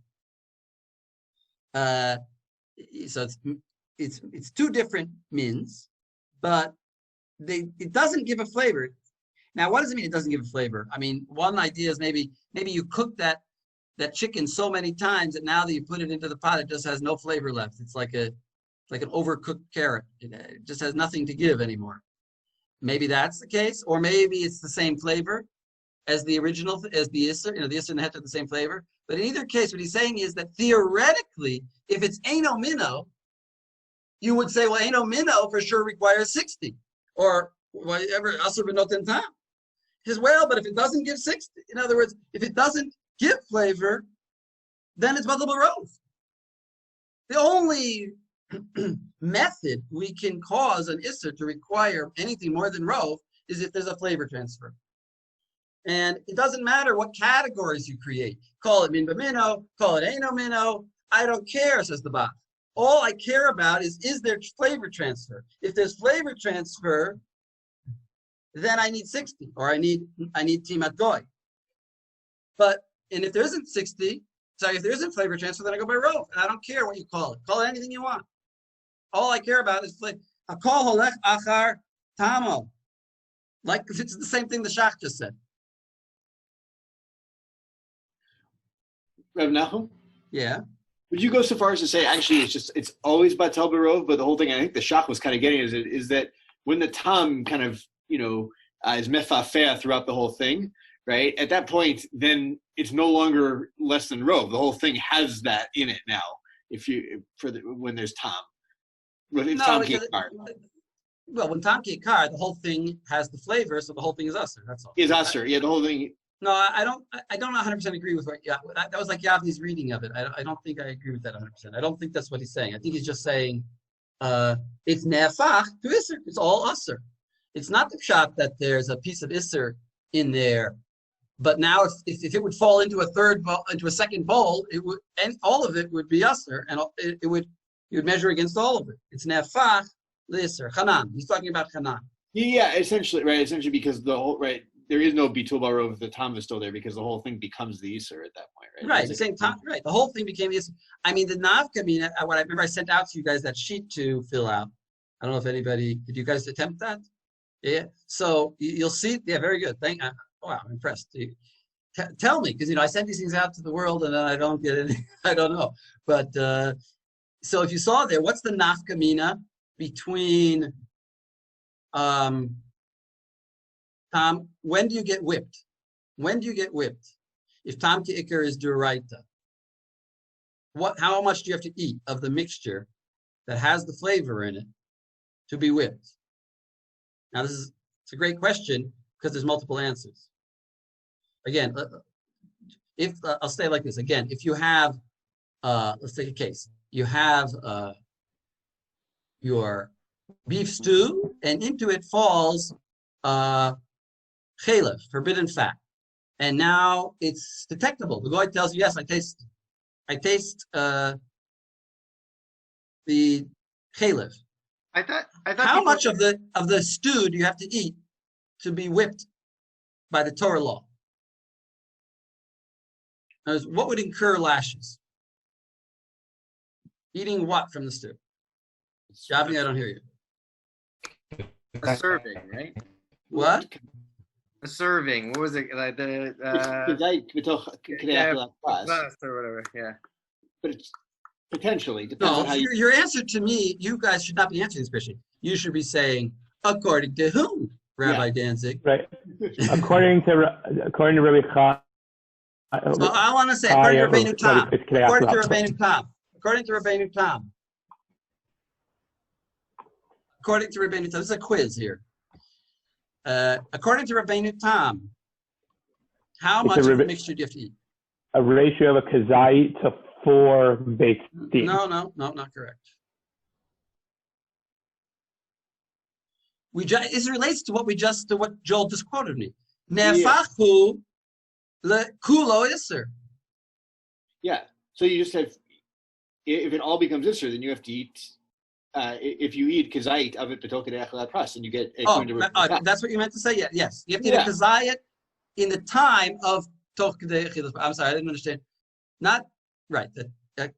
So it's two different mins, but it doesn't give a flavor. Now, what does it mean it doesn't give a flavor? I mean, one idea is maybe you cook that chicken so many times that now that you put it into the pot, it just has no flavor left. It's like an overcooked carrot. It just has nothing to give anymore. Maybe that's the case, or maybe it's the same flavor as the original, as the Isser, the Isser and the Het have the same flavor. But in either case, what he's saying is that theoretically, if it's Eino Minnow, you would say, well, Eino Minnow for sure requires 60, or whatever, Asur B'noten Tam. He says, well, but if it doesn't give 60, in other words, if it doesn't give flavor, then it's Batel Barov. The only method we can cause an Isser to require anything more than Rov is if there's a flavor transfer. And it doesn't matter what categories you create. Call it min b'mino, call it eino mino. I don't care, says the Bach. All I care about is there flavor transfer? If there's flavor transfer, then I need 60, or I need timat goy. And if there isn't 60, if there isn't flavor transfer, then I go by rov. And I don't care what you call it. Call it anything you want. All I care about is flavor. Hakol holech achar tamo. Like, it's the same thing the Shach just said. Reb Nachum? Yeah. Would you go so far as to say actually it's always batel barov, but the whole thing I think the Shach was kind of getting is that when the tam kind of is mefafeh throughout the whole thing, right? At that point, then it's no longer less than rov. The whole thing has that in it now. When there's tam, when tam kikar. Well, when tam kikar, the whole thing has the flavor, so the whole thing is aser. That's all. Is aser? Yeah, the whole thing. No, I don't 100% agree with what. Yeah, that was like Yavni's reading of it. I don't think I agree with that 100%. I don't think that's what he's saying. I think he's just saying it's ne'afach to isser. It's all usser. It's not the shot that there's a piece of isser in there, but now if it would fall into a second bowl, it would, and all of it would be usser, and you would measure against all of it. It's ne'afach l'isser. Chanan. He's talking about Chanan. Yeah, essentially, right. Essentially, because the whole there is no bitul barov if the tam is still there, because the whole thing becomes the iser at that point, right? Right, the same time, right. The whole thing became the. I mean, the nafka. I mean, what I remember, I sent out to you guys that sheet to fill out. I don't know if anybody did. You guys attempt that? Yeah. So you'll see. Yeah, very good. Wow, I'm impressed. Tell me, because I send these things out to the world and then I don't get any. I don't know. But so if you saw there, what's the nafka mina between? Tom, when do you get whipped? When do you get whipped? If Tom Ki'ikar is Duraita, how much do you have to eat of the mixture that has the flavor in it to be whipped? Now, it's a great question because there's multiple answers. Again, if I'll say it like this again, if you have, let's take a case. You have your beef stew, and into it falls chalev, forbidden fat, and now it's detectable. The guy tells you, yes, I taste the chalev. I thought How much of the stew do you have to eat to be whipped by the Torah law? What would incur lashes? Eating what from the stew? Javni, I don't hear you. a serving, right? What? A serving. What was it? Like the class or whatever. Yeah. But it's potentially depends No, on how you. your answer to me, you guys should not be answering this question. You should be saying, according to whom, Rabbi Danzig? Right. According to Rabbi Chai. So I want to say, according to Rabbeinu Tam. According to Rabbeinu Tam. According to Rabbeinu Tam. According to Rabbeinu Tam. This is a quiz here. According to Rabbeinu Tam, how much of the mixture do you have to eat? A ratio of a kazait to 4 baked beans. No, not correct. This relates to what Joel just quoted me. Nefachu le kulo iser. Yeah. So you just have, if it all becomes iser, then you have to eat. If you eat kazait of it betok de'achal pras, and you get. That's what you meant to say. Yeah, yes, you have to eat a kazayit in the time of toch de'achal. I'm sorry, I didn't understand. Not right.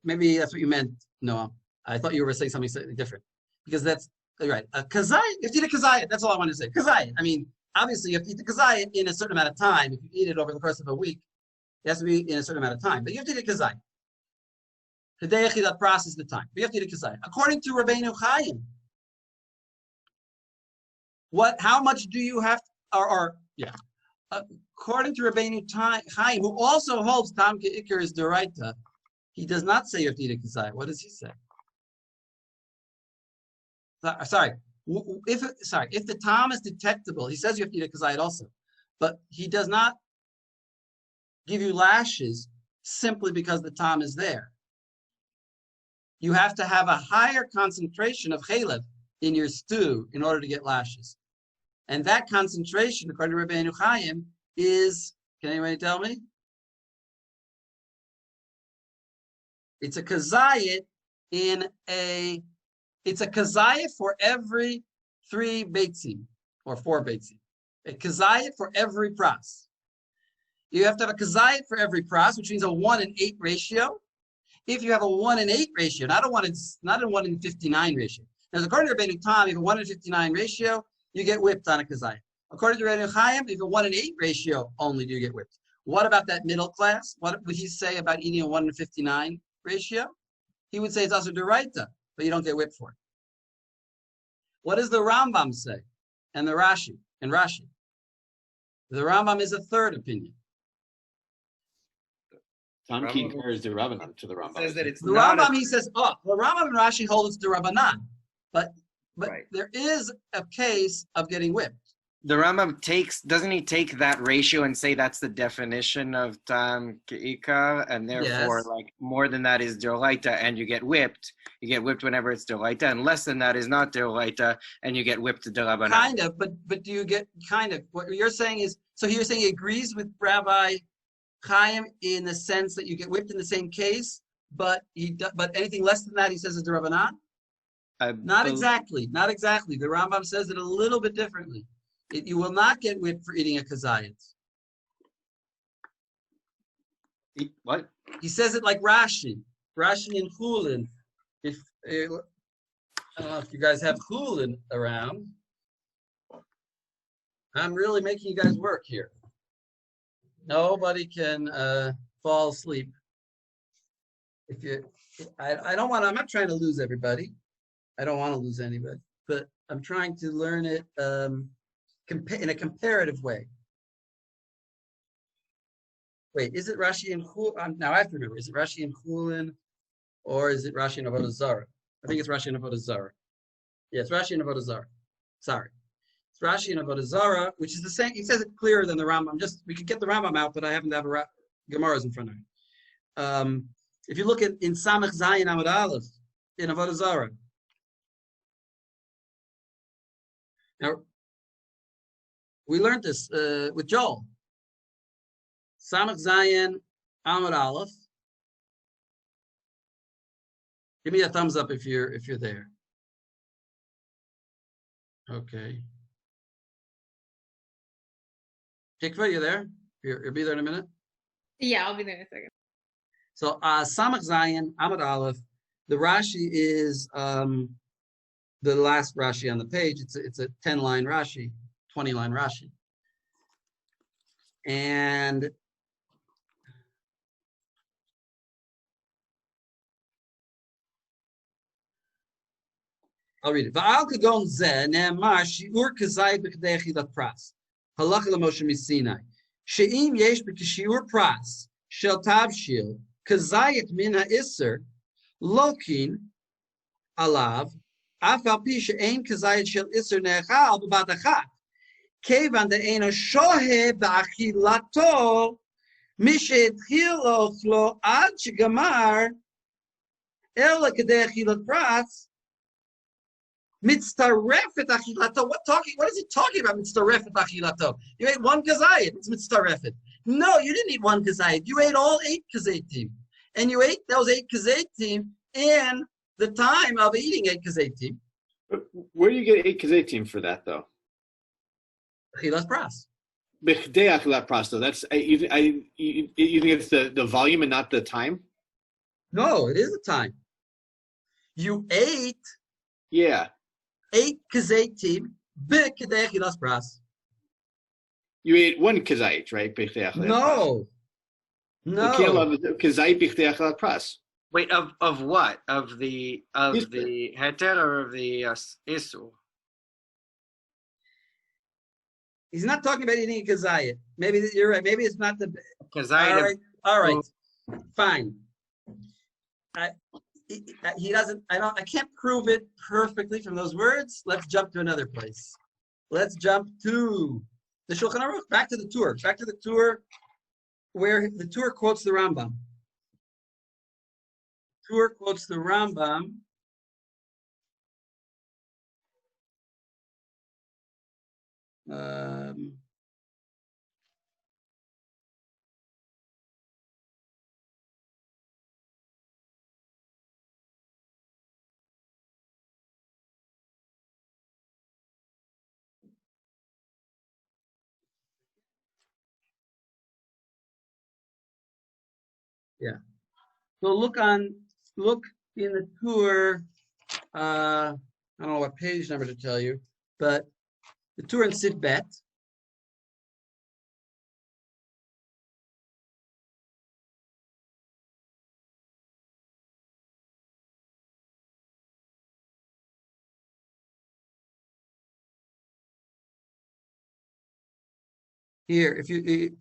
Maybe that's what you meant. No, I thought you were saying something slightly different, because that's right. A kazayit. You have to eat a kazayit. That's all I wanted to say. Kazayit. I mean, obviously, you have to eat the kazayit in a certain amount of time. If you eat it over the course of a week, it has to be in a certain amount of time. But you have to eat a kazayit. Today, that process the time. We have to eat a kazayit. According to Rabbeinu Chaim, how much do you have to, according to Rabbeinu Chaim, who also holds Tam Ke'ikar is Doraita, he does not say you have to eat a kazayit. What does he say? Sorry. If the Tam is detectable, he says you have to eat a kazayit also. But he does not give you lashes simply because the Tam is there. You have to have a higher concentration of chalev in your stew in order to get lashes. And that concentration, according to Rabbeinu Chaim, is, can anybody tell me? It's a kazayit it's a kazayit for every 3 beitzim, or 4 beitzim. A kazayit for every pras. You have to have a kazayit for every pras, which means a 1:8 ratio. If you have a 1:8 ratio, not a 1:59 ratio. Now, according to Rabbeinu Tam, if you have a 1:59 ratio, you get whipped on a kazayit. According to Rabbeinu Chaim, if you have a 1:8 ratio, only do you get whipped. What about that middle class? What would he say about eating a 1:59 ratio? He would say it's also deraita, but you don't get whipped for it. What does the Rambam say? And the Rashi, The Rambam is a third opinion. Tam Ki'ikar is the Rabbanan to the Rambam. Says that it's the Rambam, he says, the Rambam and Rashi hold it's the Rabbanan, but right. There is a case of getting whipped. the Rambam doesn't he take that ratio and say that's the definition of tam ke'ika, and therefore Yes. like more than that is deolaita, and you get whipped. You get whipped whenever it's deolaita, and less than that is not deolaita, and you get whipped to derabanan. Kind of, but do you get kind of what you're saying is so you're saying he agrees with Rabbi Chaim in the sense that you get whipped in the same case, but anything less than that he says is derabanan? Not exactly. The Rambam says it a little bit differently. You will not get whipped for eating a kazayit. What? He says it like Rashi in Chulin. I don't know if you guys have Chulin around. I'm really making you guys work here. Nobody can fall asleep. I don't want. I'm not trying to lose everybody. I don't want to lose anybody, but I'm trying to learn it in a comparative way. Wait, is it Rashi in Chulin? Now I have to remember. Is it Rashi in Chulin, or is it Rashi in Avodah Zarah? I think it's Rashi in Avodah Zarah. Yeah, it's Rashi in Avodah Zarah. Sorry, it's Rashi in Avodah Zarah, which is the same. He says it clearer than the Rambam. We could get the Rambam out, but I happen to have Gemara's in front of me. If you look in Samech Zayin Amud Aleph in Avodah Zarah. Now, we learned this with Joel. Samach Zayin Amud Aleph. Give me a thumbs up if you're there. Okay. Tikva, you there? You'll be there in a minute? Yeah, I'll be there in a second. So Samach Zayin Amud Aleph. The Rashi is the last Rashi on the page. It's a 10-line Rashi, 20-line Rashi. And I'll read it. Va'al kagon zeh ne'emar shi'ur kazai b'kdei achilat pras. Halacha l'Moshe misinai. She'im yesh b'kishiur pras shel tavshil kazayit min ha'isser lokin alav af al pi she'ein kazayit shel isser ne'echal b'bat achat. Kevan de'eno shohe b'achilato mishe'etchil ochlo ad shegamar ela k'dei achilat pras mitzarefet achilato. What is he talking about? Mitzarefet achilato. You ate one kazayit. It's mitzarefet. No, you didn't eat one kazayit. You ate all 8 kazaytim, and you ate those 8 kazaytim in the time of eating 8 kazaytim. Where do you get 8 kazaytim for that, though? Achilas pras. Bechdei achilat pras, though. That's you think it's the volume and not the time? No, it is the time. You ate. Yeah. 8 kazaytim b'kedei achilas pras. You ate 1 kazayit, right? Bechdei achilat pras. No. Kazayit bechdei achilat pras. Wait, of what? Of the heter or of the isur? He's not talking about eating a kazayit. Maybe you're right. Maybe it's not the kazayit. All right. Fine. He doesn't. I can't prove it perfectly from those words. Let's jump to another place. Let's jump to the Shulchan Aruch. Back to the tour. Back to the tour, where the tour quotes the Rambam. Tour quotes the Rambam. Yeah. So look in the tour. I don't know what page number to tell you, but the tour in Sitbet. Here, if you,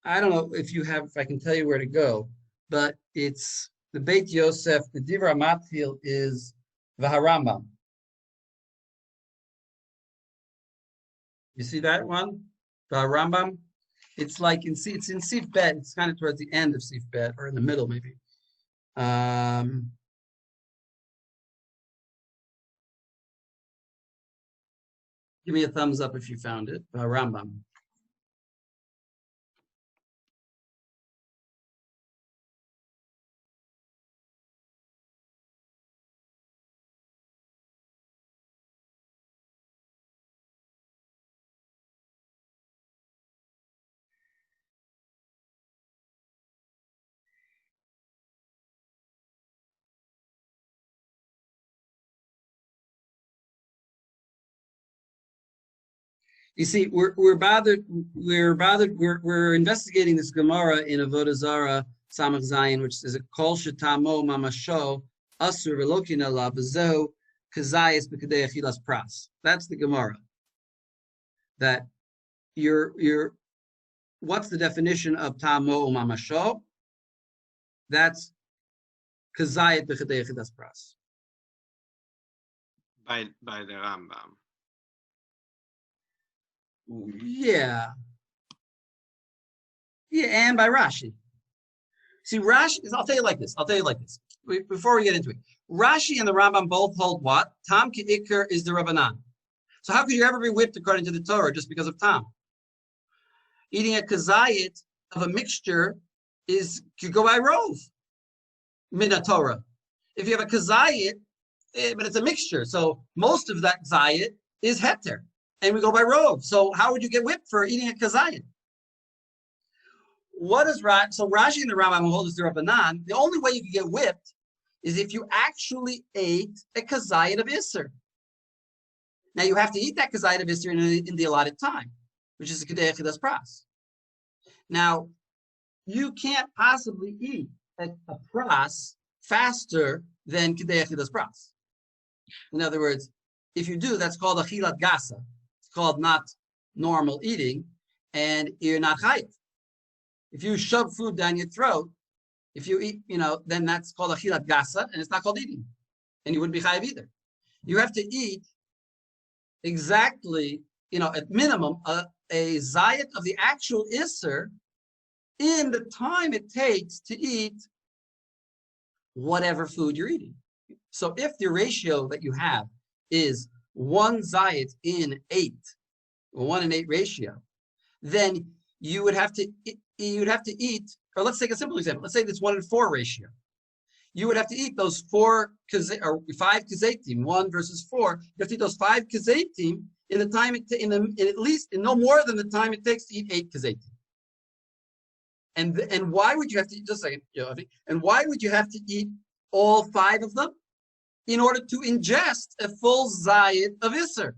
I don't know if I can tell you where to go, but it's the Beit Yosef. The Divra Matfil is Vaharambam. You see that one? The Rambam? It's like it's in Sif Bet. It's kind of towards the end of Sif Bet, or in the middle, maybe. Give me a thumbs up if you found it. Rambam. You see, we're investigating this Gemara in Avodah Zarah Samach Zayin, which is a Kol Shetamo Mamasho Asur Velokin Ela Bezo Kazayis B'Kadei Achilas Pras. That's the Gemara. That what's the definition of Tamo Mamasho? That's Kazayit B'Kadei Achilas Pras. By the Rambam. Yeah, and by Rashi. See, Rashi, I'll tell you like this. Before we get into it, Rashi and the Rambam both hold what? Tam Ki'ikr is the Rabbanan. So how could you ever be whipped according to the Torah just because of Tam? Eating a kazayit of a mixture could go by rov, mina Torah. If you have a kazayit, but it's a mixture, so most of that zayit is heter. And we go by rov. So how would you get whipped for eating a kazayit? What is Rashi? So Rashi and the Rambam hold us the Rabbanan. The only way you can get whipped is if you actually ate a kazayit of Isser. Now you have to eat that kazayit of Isser in the allotted time, which is a Kedei Achilas Pras. Now, you can't possibly eat a pras faster than Kedei Achilas Pras. In other words, if you do, that's called Achilat Gasa. Called not normal eating, and you're not chayiv. If you shove food down your throat, if you eat, then that's called achilat gasa, and it's not called eating, and you wouldn't be chayiv either. You have to eat exactly, at minimum, a zayat of the actual isser in the time it takes to eat whatever food you're eating. So if the ratio that you have is 1 zayit in 8, 1 in 8 ratio, then you would have to eat, or let's take a simple example. Let's say it's 1 in 4 ratio. You would have to eat those 5 kazetim, 1 versus 4. You have to eat those 5 kazetim in the time in no more than the time it takes to eat 8 kazetim. And why would you have to eat? Just a second, and why would you have to eat all 5 of them? In order to ingest a full zayit of Isser.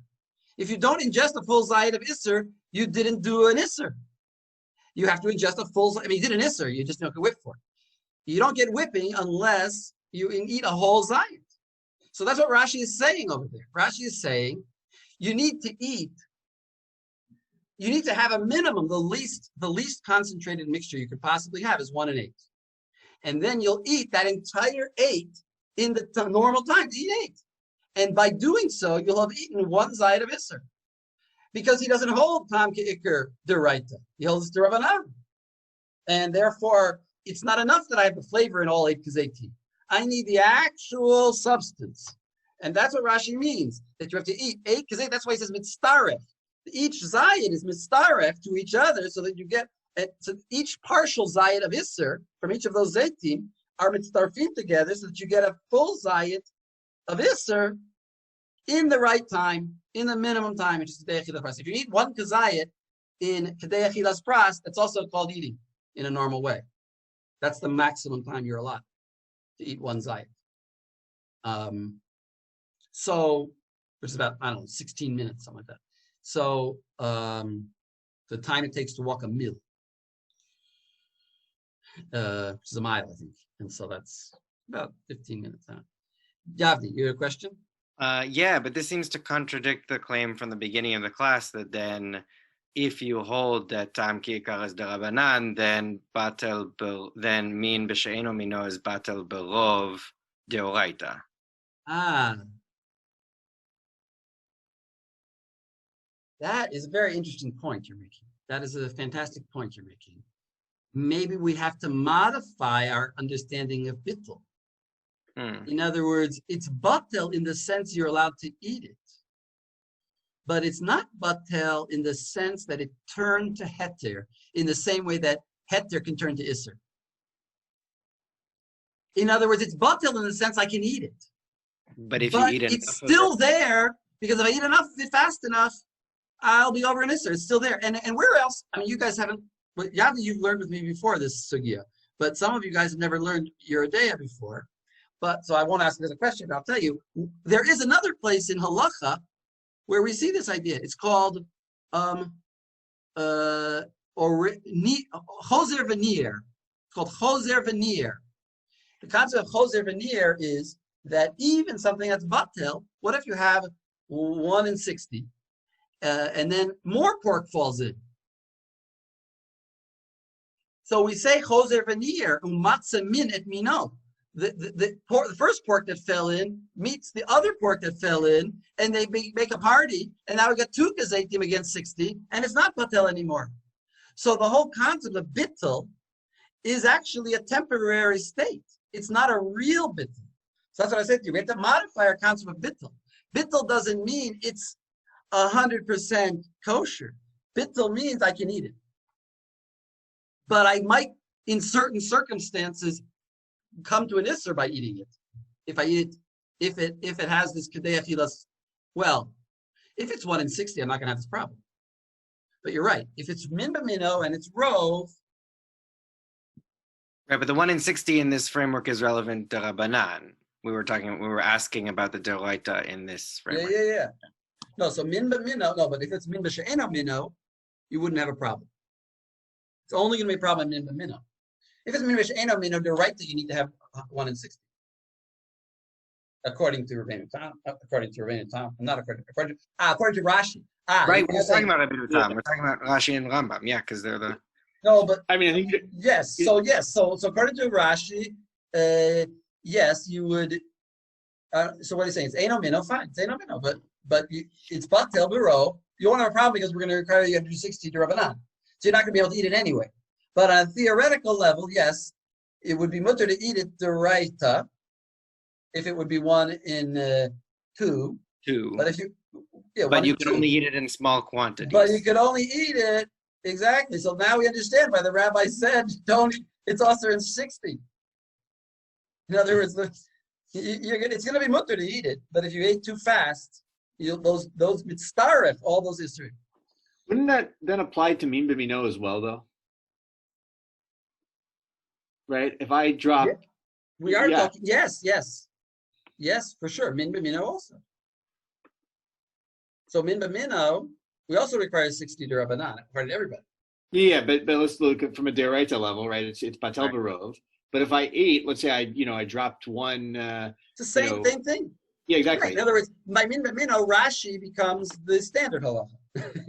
If you don't ingest a full zayit of Isser, you didn't do an Isser. You have to ingest a full, you did an Isser, you just don't get whipped for it. You don't get whipping unless you eat a whole zayit. So that's what Rashi is saying over there. Rashi is saying, you need to have a minimum, the least concentrated mixture you could possibly have is 1 in 8. And then you'll eat that entire 8 in the normal time to eat 8. And by doing so, you'll have eaten 1 zayit of Isser. Because he doesn't hold Tam Ke'ikr Deraita. He holds the Rabbanan. And therefore, it's not enough that I have the flavor in all 8 kazetim. I need the actual substance. And that's what Rashi means, that you have to eat 8 kazetim. That's why he says mitzaref. Each zayit is mitzaref to each other so that you get, so each partial zayit of Isser from each of those zaytim are mitzarfim together so that you get a full zayit of Isser in the right time, in the minimum time, which is Kedei Achilas Pras. If you eat 1 kazayit in Kedei Achilas Pras, that's also called eating in a normal way. That's the maximum time you're allowed to eat 1 zayit. So, which is about, 16 minutes, something like that. So, the time it takes to walk a mil, which is a mile, I think. And so that's about 15 minutes. Yavdi, you have a question? Yeah, but this seems to contradict the claim from the beginning of the class that then if you hold that Tam Ki'ikar is Derabanan, then Min B'She'eno Mino is Batel Berov Deoraita. That is a very interesting point you're making. That is a fantastic point you're making. Maybe we have to modify our understanding of bittul. In other words, it's batel in the sense you're allowed to eat it. But it's not batel in the sense that it turned to heter, in the same way that heter can turn to isser. In other words, it's batel in the sense I can eat it. But if you eat enough, it's still there, because if I eat enough of it fast enough, I'll be over an isser. It's still there. And where else? I mean, you guys haven't, you've learned with me before this sugya, but some of you guys have never learned Yoreh before. But so I won't ask this a question, but I'll tell you, there is another place in halacha where we see this idea. It's called choser v'nir. It's called choser v'nir. The concept of choser v'nir is that even something that's batel, what if you have 1 in 60, and then more pork falls in? So we say choser v'nir umatza min et mino. The first pork that fell in meets the other pork that fell in, and they make a party, and now we got 2 gazetim against 60, and it's not batel anymore. So the whole concept of bittul is actually a temporary state. It's not a real bittul. So that's what I said to you. We have to modify our concept of bittul. Bittul doesn't mean it's 100% kosher. Bittul means I can eat it. But I might, in certain circumstances, come to an isser by eating it. If I eat it, if it has this kedei achilas, well, if it's 1 in 60, I'm not going to have this problem. But you're right. If it's min b'mino and it's rove, right? But the 1 in 60 in this framework is relevant to Rabbanan. We were asking about the Deoraita in this framework. Yeah. No, so min b'mino, no, but if it's min b'she'eno mino, you wouldn't have a problem. It's only going to be a problem in min b'mino. If it's min b'she'eno mino, the right that you need to have 1 in 60. According to Rabbeinu Tam, not according to Rashi. Right, we're talking about Rabbeinu Tam. We're talking about Rashi and Rambam, yeah, because they're the. No, but I mean, I think yes. So according to Rashi, yes, you would. So what are you saying? It's eno mino, fine. It's eno mino, but it's batel b'ro. You won't have a problem because we're going to require you to do 60 to Rabbanan, so you're not going to be able to eat it anyway. But on a theoretical level, yes, it would be mutter to eat it d'oraita if it would be 1 in 2. But if you, but you can only eat it in small quantities. But you can only eat it exactly. So now we understand why the rabbi said don't. It's also in 60. In other words, it's going to be mutter to eat it. But if you ate too fast, those mitzaref, all those issues. Wouldn't that then apply to min b'mino as well, though? Right? If I drop, we are talking. Yes, for sure. Min b'mino also. So min b'mino, we also require 60 to Rabbanan, according to everybody. Yeah, but let's look at from a deraita level, right? It's batel b'rov. But if I ate, let's say I dropped 1. It's the same thing. Yeah, exactly. Right. In other words, by min b'mino, Rashi becomes the standard halacha.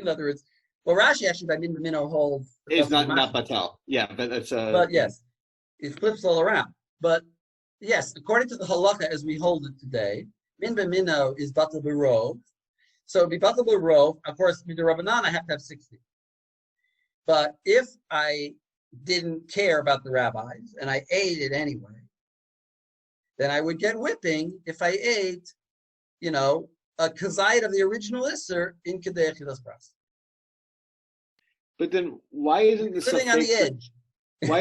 In other words, well, Rashi actually by min b'mino holds. It's not batel. Yeah, but that's But yes, it flips all around. But yes, according to the halacha as we hold it today, min b'mino is batel b'rov. So be batel b'rov. Of course, with the Rabbanan, I have to have 60. But if I didn't care about the rabbis and I ate it anyway, then I would get whipping if I ate, a kazayit of the original isser in kedei achilas pras. But then why isn't this living on the edge? Why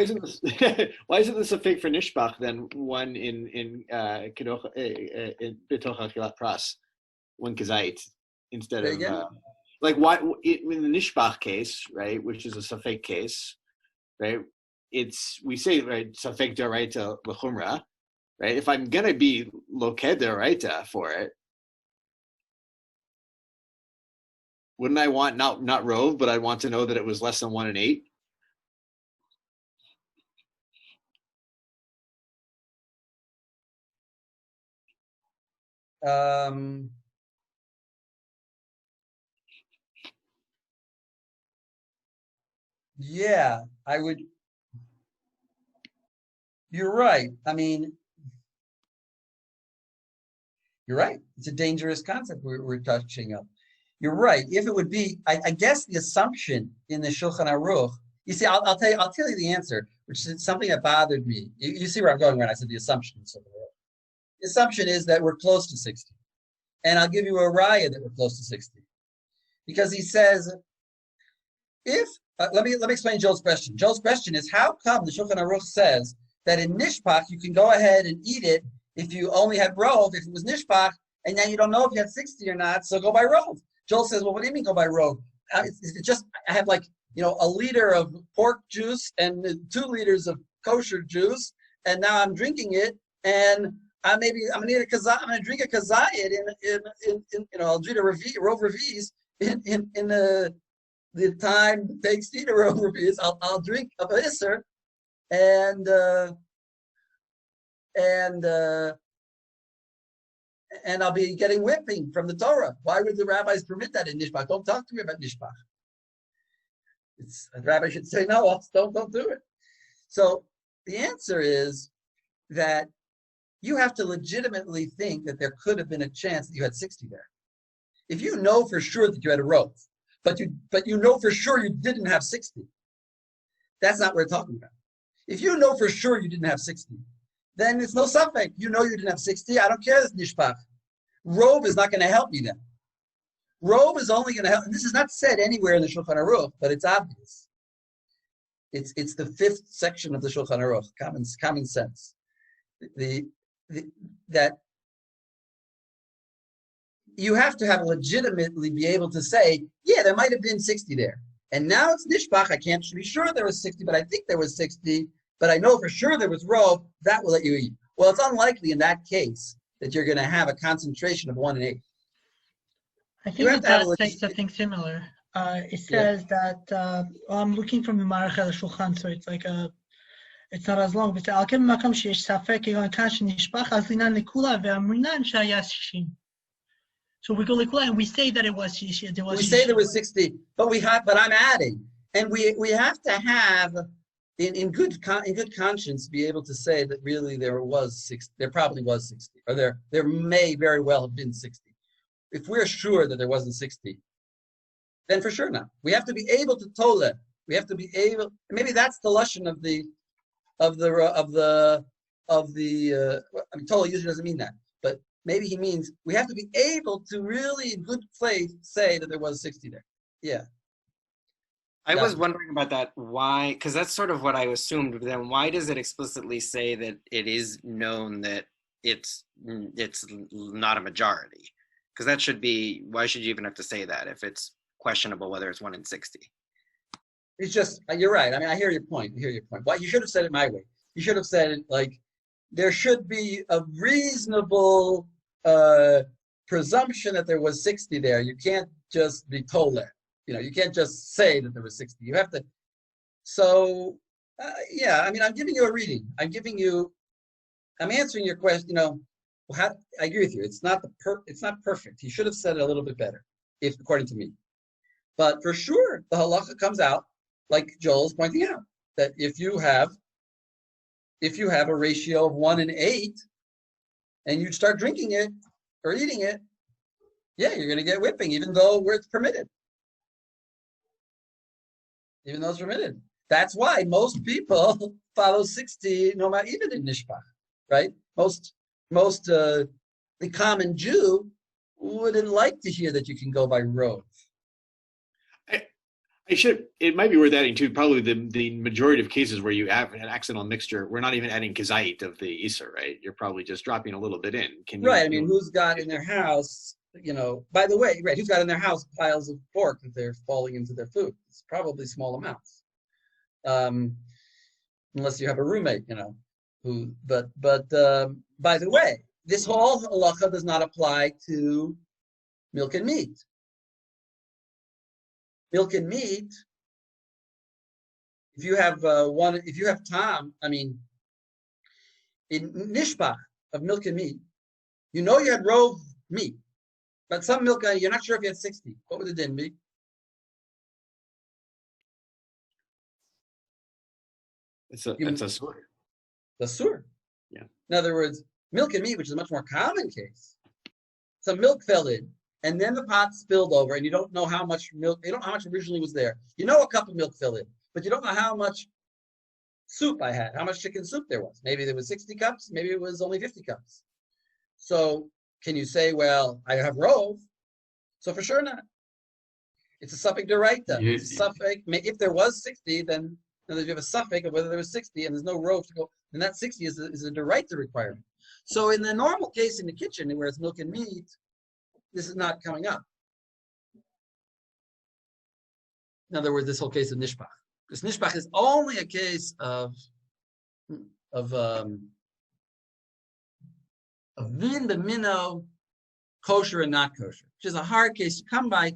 isn't this a fake for nishbach then 1 in betoch achilat pras, 1 kazayit instead of like why in the nishbach case, right, which is a safek case, right? We say right safek d'oraita l'chumra, right? If I'm gonna be loked d'oraita for it, wouldn't I want not rove, but I'd want to know that it was less than 1 in 8? Yeah, I would. You're right. I mean, you're right. It's a dangerous concept we're touching up. You're right. If it would be, I guess the assumption in the Shulchan Aruch. You see, I'll tell you the answer, which is something that bothered me. You see where I'm going when I said the assumption. The assumption is that we're close to 60, and I'll give you a raya that we're close to 60, because he says, if let me explain Joel's question. Joel's question is, how come the Shulchan Aruch says that in nishpach you can go ahead and eat it if you only had rov, if it was nishpach, and then you don't know if you had 60 or not, so go by rov. Joel says, well, what do you mean go by rov? It's just, I have like, a liter of pork juice and 2 liters of kosher juice, and now I'm drinking it, and I'm gonna drink a kazayit I'll drink a rov revies in the time it takes to eat a rov revies. I'll drink a isser, and I'll be getting whipping from the Torah. Why would the rabbis permit that in Nishpach? Don't talk to me about Nishpach. A rabbi should say, no, don't do it. So the answer is that you have to legitimately think that there could have been a chance that you had 60 there. If you know for sure that you had a rov, but you know for sure you didn't have 60, that's not what we're talking about. If you know for sure you didn't have 60, then it's no suffix. You know you didn't have 60. I don't care this nishpach. Rov is not going to help me then. Rov is only going to help. And this is not said anywhere in the Shulchan Aruch, but it's obvious. It's the 5th section of the Shulchan Aruch, common sense. That you have to have legitimately be able to say, yeah, there might have been 60 there. And now it's nishpach. I can't be sure there was 60, but I think there was 60. But I know for sure there was rov. That will let you eat. Well, it's unlikely in that case that you're going to have a concentration of 1 in 8. I think that says something similar. It says that I'm looking from the Marach al Shulchan, so it's like it's not as long. But Al kem makam sheyesh safek egon kash nishpach az linan lekula ve'amrinan shaya 60. So we go lekula and we say that it was 60. We say there was 60, but I'm adding, and we have to have in good conscience be able to say that really there was 60. There probably was 60, or there may very well have been 60. If we're sure that there wasn't 60, then for sure not. We have to be able to toll it. We have to be able. Maybe that's the lashon of the. I mean, toll usually doesn't mean that, but maybe he means we have to be able to really, in good faith, say that there was 60 there. Yeah. I was wondering about that. Why? Because that's sort of what I assumed. But then, why does it explicitly say that it is known that it's not a majority? Because that should be. Why should you even have to say that if it's questionable whether it's 1 in 60? It's just, you're right. I mean, I hear your point. Why you should have said it my way. You should have said it like there should be a reasonable presumption that there was 60 there. You can't just be told that. You can't just say that there was 60. You have to. So, yeah. I mean, I'm giving you a reading. I'm answering your question. I agree with you. It's not perfect. He should have said it a little bit better, according to me. But for sure, the halacha comes out, like Joel's pointing out, that if you have a ratio of 1 in 8, and you start drinking it or eating it, yeah, you're going to get whipping, even though it's permitted. Even though it's permitted. That's why most people follow 60, no matter, even in Nishpach, right? The common Jew wouldn't like to hear that you can go by rov. It might be worth adding too, probably the majority of cases where you have an accidental mixture, we're not even adding kazait of the Isser, right? You're probably just dropping a little bit in. Right, I mean, who's got in their house, by the way, right, who's got in their house piles of pork that they're falling into their food? It's probably small amounts. Unless you have a roommate, but by the way, this whole halacha does not apply to milk and meat. Milk and meat, if you have tam, I mean, in nishpach of milk and meat, you had rov meat, but some milk, you're not sure if you had 60. What would the din be? It's a sur. The sur. Yeah. In other words, milk and meat, which is a much more common case, some milk fell in. and then the pot spilled over, and you don't know how much milk, you don't know how much originally was there. You know a cup of milk filled in, but you don't know how much soup I had, how much chicken soup there was. Maybe there was 60 cups, maybe it was only 50 cups. So can you say, well, I have rove? So for sure not. It's a suffix deraita. It's a suffix. If there was 60, then if you have a suffix of whether there was 60 and there's no rove to go, then that 60 is a deraita requirement. So in the normal case in the kitchen where it's milk and meat, this is not coming up. In other words, this whole case of nishpach. This nishpach is only a case of vin b'mino, kosher and not kosher, which is a hard case to come by.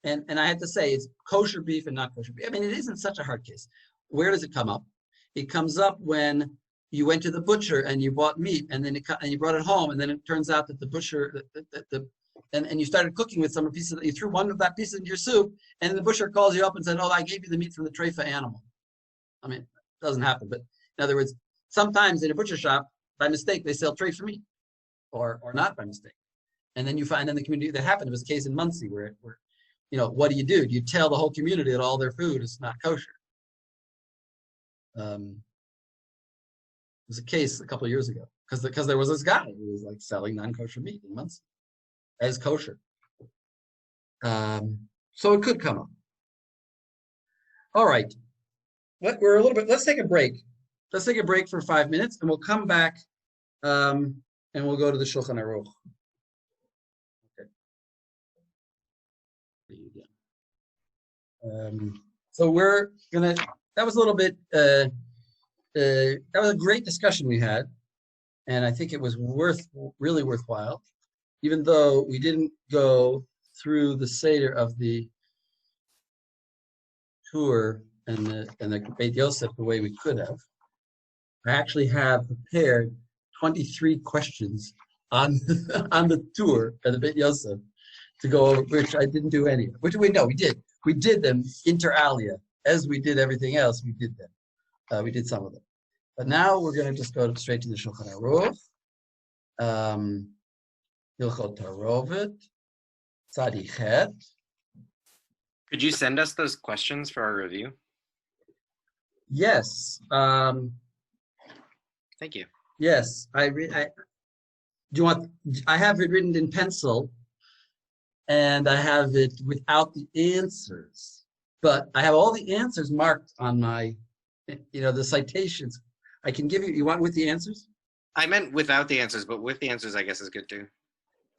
And I had to say it's kosher beef and not kosher beef. I mean, it isn't such a hard case. Where does it come up? It comes up when you went to the butcher and you bought meat, and then you brought it home, and then it turns out that the butcher, and you started cooking with some pieces. You threw one of that piece into your soup, and the butcher calls you up and said, "Oh, I gave you the meat from the treifa animal." I mean, it doesn't happen, but in other words, sometimes in a butcher shop, by mistake, they sell treifa meat, or not by mistake, and then you find in the community that happened. There was a case in Muncie where what do? You tell the whole community that all their food is not kosher. It was a case a couple of years ago because there was this guy who was like selling non-kosher meat in Muncie as kosher. So it could come up. All right. We're a little bit, let's take a break. Let's take a break for 5 minutes and we'll come back and we'll go to the Shulchan Aruch. Okay. So we're gonna, that was a little bit, that was a great discussion we had. And I think it was really worthwhile, even though we didn't go through the Seder of the tour and the Beit Yosef the way we could have. I actually have prepared 23 questions on the tour of the Beit Yosef to go over, which I didn't do any of. Which we did. We did them inter alia. As we did everything else, we did them. We did some of them. But now we're going to just go straight to the Shulchan Aruch. Hilchot Tarovet, Tzadichet. Could you send us those questions for our review? Yes. Thank you. Yes. I have it written in pencil, and I have it without the answers. But I have all the answers marked on my, the citations. I can give you. You want with the answers? I meant without the answers, but with the answers, I guess is good too.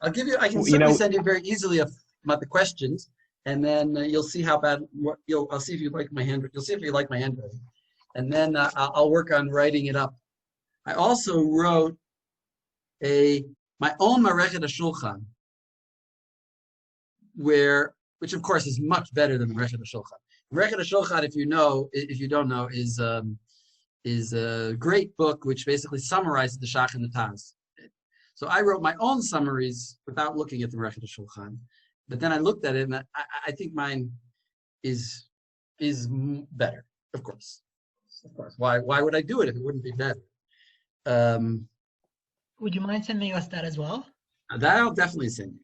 I'll give you. I can certainly send you very easily about the questions, and then you'll see how bad. I'll see if you like my handwriting. You'll see if you like my handwriting, and then I'll work on writing it up. I also wrote my own Marechet HaShulchan, which of course is much better than the Marechet HaShulchan. Marechet HaShulchan, if you don't know, is a great book which basically summarizes the Shach and the Taz. So I wrote my own summaries without looking at the Marechet HaShulchan, but then I looked at it and I think mine is better. Of course. Why would I do it if it wouldn't be better? Would you mind sending us that as well? That I'll definitely send you.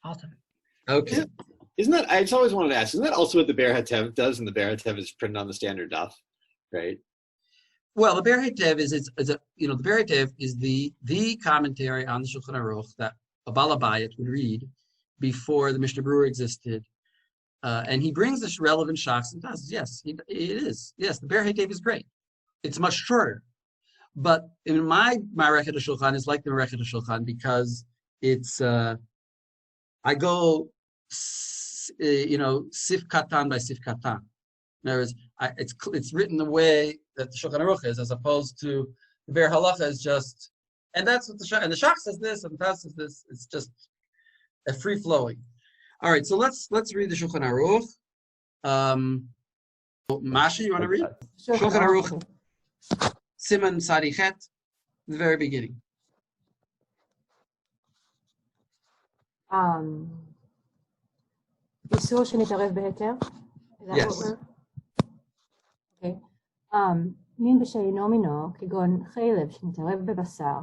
Awesome. Okay. Isn't that? I just always wanted to ask. Isn't that also what the Be'er HaTev does? And the Be'er HaTev is printed on the standard daf, right? Well, the Be'er HaTev the Be'er HaTev is the commentary on the Shulchan Aruch that a Balabayit would read before the Mishnah Berurah existed, and he brings the relevant shachs and tazes. Yes, it is. Yes, the Be'er HaTev is great. It's much shorter, but in my Marechet HaShulchan is like the Marechet HaShulchan because it's I go sif katan by sif katan. In other words, it's written the way that the Shulchan Aruch is, as opposed to the Be'er Halacha is just, and that's what the Shach says this and the Taz says this. It's just a free flowing. All right, so let's read the Shulchan Aruch. Masha, you want to read? Shulchan Aruch, SIman Tzadichet, the very beginning. איסור שנתערב בהיתר? Yes. Okay. מין בשאינו מינו, כגון חלב שנתערב בבשר,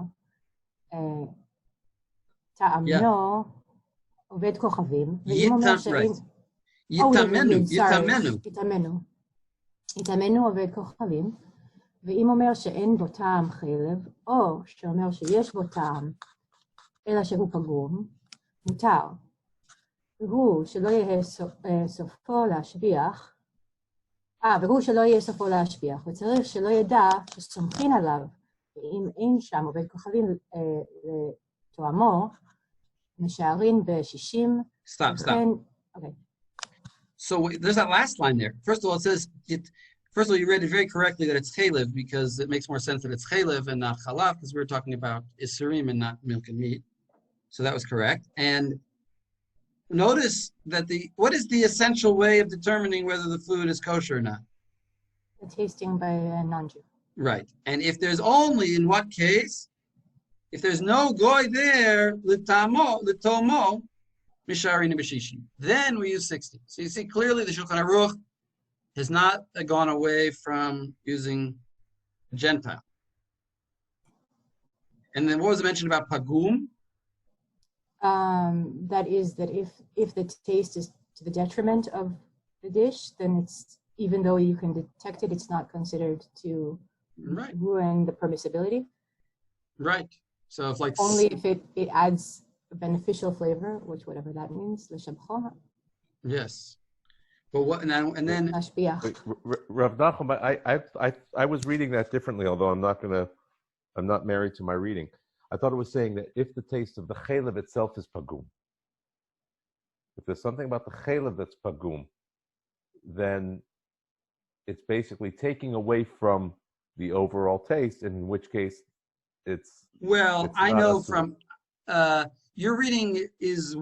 טעמיו, עובד כוכבים, ואם אומר שאין... יתאמנו עובד כוכבים, ואם אומר שאין בו טעם חלב, או שאומר שיש בו טעם, אלא שהוא פגום, מותר. והוא שלא יהיה סופו להשביח, וצריך שלא ידע שסומכין עליו, ואם אין שם עובד כוכבים לתואמו, משערים ב-60. Stop. Okay. So there's that last line there. First of all, it says, first of all, you read it very correctly that it's chalev because it makes more sense that it's chalev and not chalav because we were talking about isurim and not milk and meat. So that was correct. And notice that what is the essential way of determining whether the food is kosher or not? The tasting by a non-Jew. Right. And if there's only, in what case? If there's no goy there, litomo, misharin b'shishim. Then we use 60. So you see clearly the Shulchan Aruch has not gone away from using Gentile. And then what was mentioned about pagum? That is that if the taste is to the detriment of the dish, then it's, even though you can detect it, it's not considered to ruin the permissibility. Right. So if like only if it adds a beneficial flavor, which whatever that means, l'shabcho. Yes. But what and then Rav Nachum, I was reading that differently, although I'm not married to my reading. I thought it was saying that if the taste of the chalev itself is pagum, if there's something about the chalev that's pagum, then it's basically taking away from the overall taste, in which case it's I know from your reading is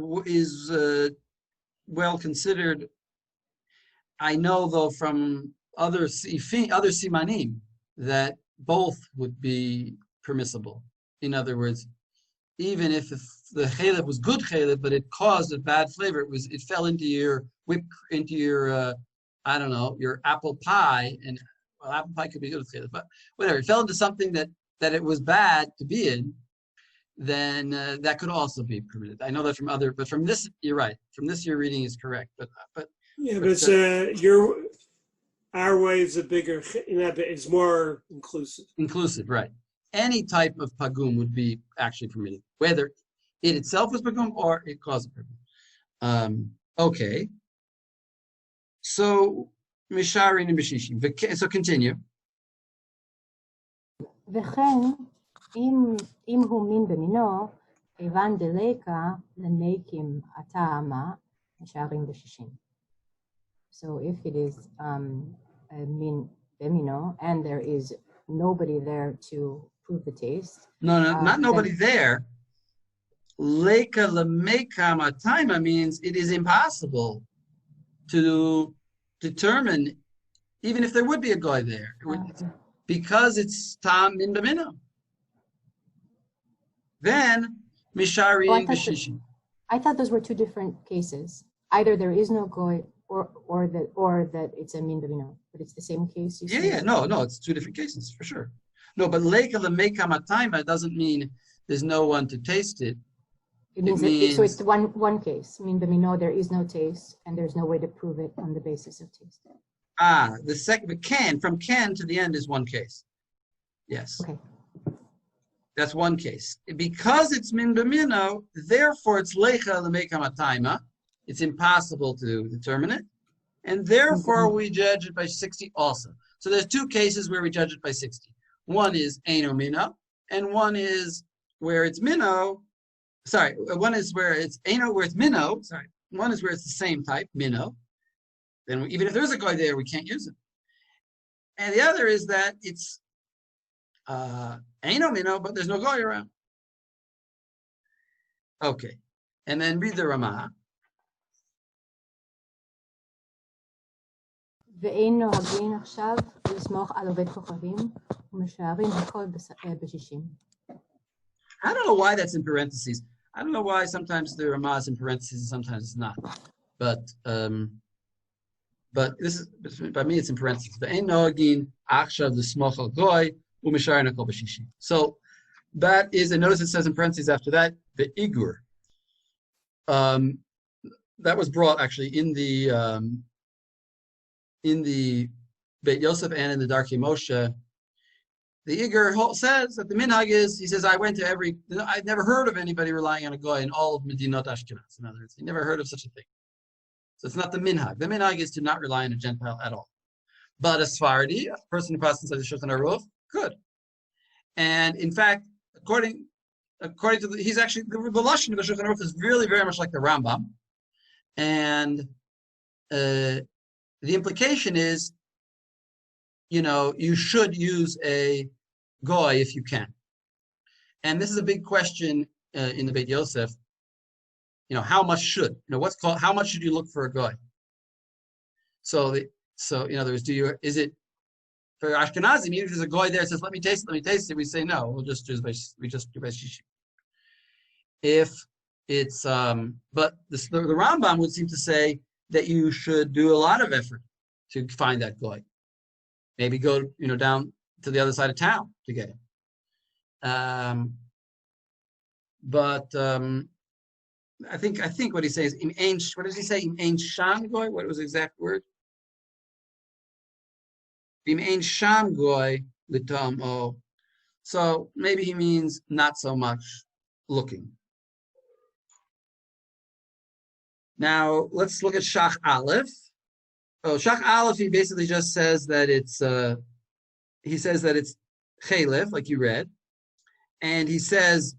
well considered. I know though from other simanim that both would be permissible. In other words, even if the chalev was good chalev, but it caused a bad flavor, it fell into your I don't know, your apple pie, and well, apple pie could be good with chalev, but whatever, it fell into something that it was bad to be in, then that could also be permitted. I know that but from this, you're right. From this, your reading is correct. But it's our way is is more inclusive. Inclusive, right? Any type of pagum would be actually permitted, whether it itself was pagum or it caused a pagum. Okay. So misharin and b'shishim. So continue. וכן, אם הוא מין במינו, כיוון דליקה לניקים הטעמה, נשארים ב-60. So if it is min bemino and there is nobody there to prove the taste. No, not nobody there. Leika lemeka mataima means it is impossible to determine, even if there would be a guy there. Because it's tam min b'mino. Then misharim b'shishim. I thought those were two different cases. Either there is no goy, or that it's a min b'mino. But it's the same case. No, it's two different cases for sure. No, but leika lemeka matayma doesn't mean there's no one to taste it. It means so it's one case. Min b'mino, there is no taste, and there's no way to prove it on the basis of taste. The second, from can to the end is one case. Yes. Okay. That's one case. Because it's min b'mino, therefore it's lecha l'meika matayma. It's impossible to determine it. And therefore we judge it by 60 also. So there's two cases where we judge it by 60. One is eino mino, and one is where it's mino. One is where it's eino, where it's mino. One is where it's the same type, mino. Then even if there's a guy there, we can't use it. And the other is that it's eino mino, but there's no guy around. Okay. And then read the Ramah. ואין נוהגים עכשיו לסמוך על עובד כוכבים ומשערים הכל ב-60. I don't know why that's in parentheses. I don't know why sometimes the Ramah is in parentheses and sometimes it's not. But this is, by me, it's in parentheses. Ve'en noagin achshav l'smoch al goy u'misharin hakol b'shishim. So that is, and notice it says in parentheses after that, ve'igur. that was brought actually in the Beit Yosef and in the Darkei Moshe. The Iger says that the minhag is, he says, I've never heard of anybody relying on a goy in all of Medinot Ashkenaz. In other words, he never heard of such a thing. So it's not the minhag. The minhag is to not rely on a Gentile at all. But a Sephardi, a person who passes inside the Shulchan Aruch, could. And in fact, according to he's actually, the Lashon of the Shulchan Aruch is really very much like the Rambam. And the implication is, you should use a goy if you can. And this is a big question in the Beit Yosef. How much should? How much should you look for a goy? So in other words, is it for Ashkenazim, even if there's a goy there that says, let me taste it, we say no, we just do by shishim. If it's but the Rambam would seem to say that you should do a lot of effort to find that goy. Maybe go, down to the other side of town to get it. But I think what he says in ancient. What does he say in ancient goy? What was the exact word? In ancient goy litam o. So maybe he means not so much looking. Now let's look at Shach Aleph. Oh, Shach Aleph, he basically just says that it's Chalef, like you read, and he says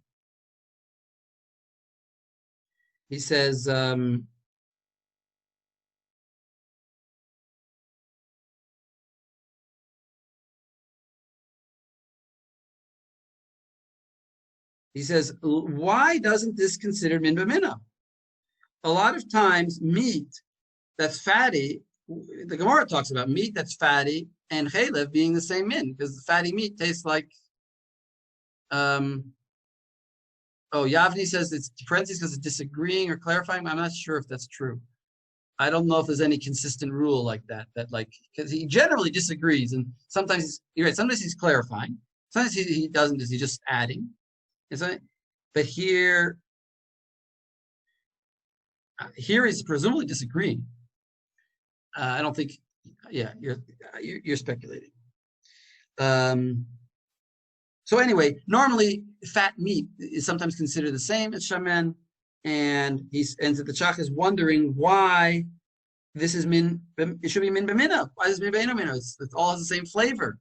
why doesn't this consider min b'mina? A lot of times meat that's fatty, the Gemara talks about meat that's fatty and chalev being the same min, because the fatty meat tastes like, Yavni says it's parentheses because it's disagreeing or clarifying. I'm not sure if that's true. I don't know if there's any consistent rule like that, because he generally disagrees, and sometimes, you're right, sometimes he's clarifying, sometimes he doesn't, he's just adding. But here he's presumably disagreeing. I don't think, you're speculating. So anyway, normally fat meat is sometimes considered the same as shaman, and the Tzach is wondering why this is it should be min b'mina. Why is min b'eino mina? It all has the same flavor.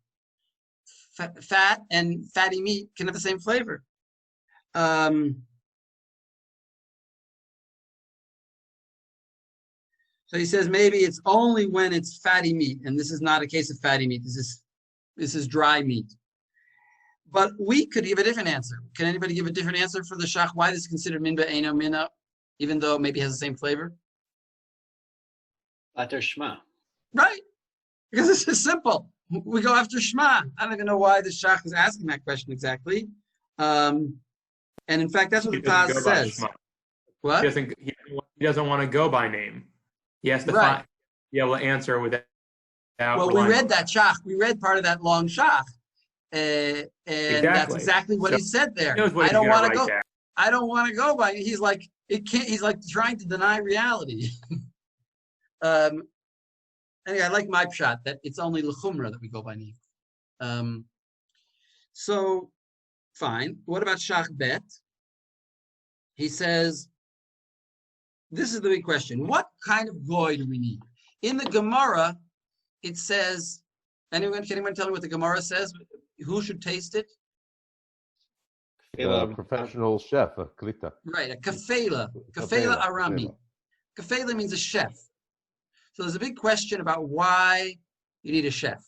Fat and fatty meat can have the same flavor. So he says maybe it's only when it's fatty meat, and this is not a case of fatty meat. This is dry meat. But we could give a different answer. Can anybody give a different answer for the shach? Why this is considered min b'eino mina, even though it maybe has the same flavor? After Shema. Right. Because this is simple. We go after Shema. I don't even know why the shach is asking that question exactly. And in fact, that's what the Taz says. What? He doesn't want to go by name. He has to be able to answer without. Well, we read that shach. We read part of that long shach. And that's exactly what he said there. I don't want to go. I don't want to go by. He's like, it can't. He's like trying to deny reality. Anyway, I like my pshat that it's only l'chumra that we go by name. So fine. What about shach bet? He says, this is the big question. What kind of goy do we need? In the Gemara, it says. Can anyone tell me what the Gemara says? Who should taste it? A professional chef, a klita. Right, a kafela arami. Kafela means a chef. So there's a big question about why you need a chef.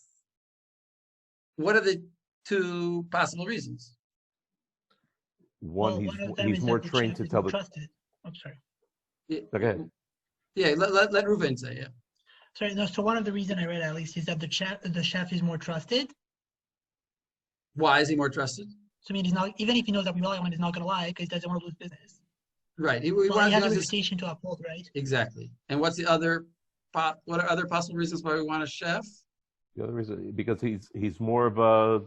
What are the two possible reasons? One, he's more trained to tell the. Trusted. I'm sorry. Okay. Yeah, let Ruven say. Yeah. Sorry, no. So one of the reasons I read at least is that the chef is more trusted. Why is he more trusted? So I mean, he's not, even if he knows that we rely on him, he's not going to lie because he doesn't want to lose business. Right. He has a reputation to uphold, right? Exactly. And what's the other? What are other possible reasons why we want a chef? The other reason, because he's more of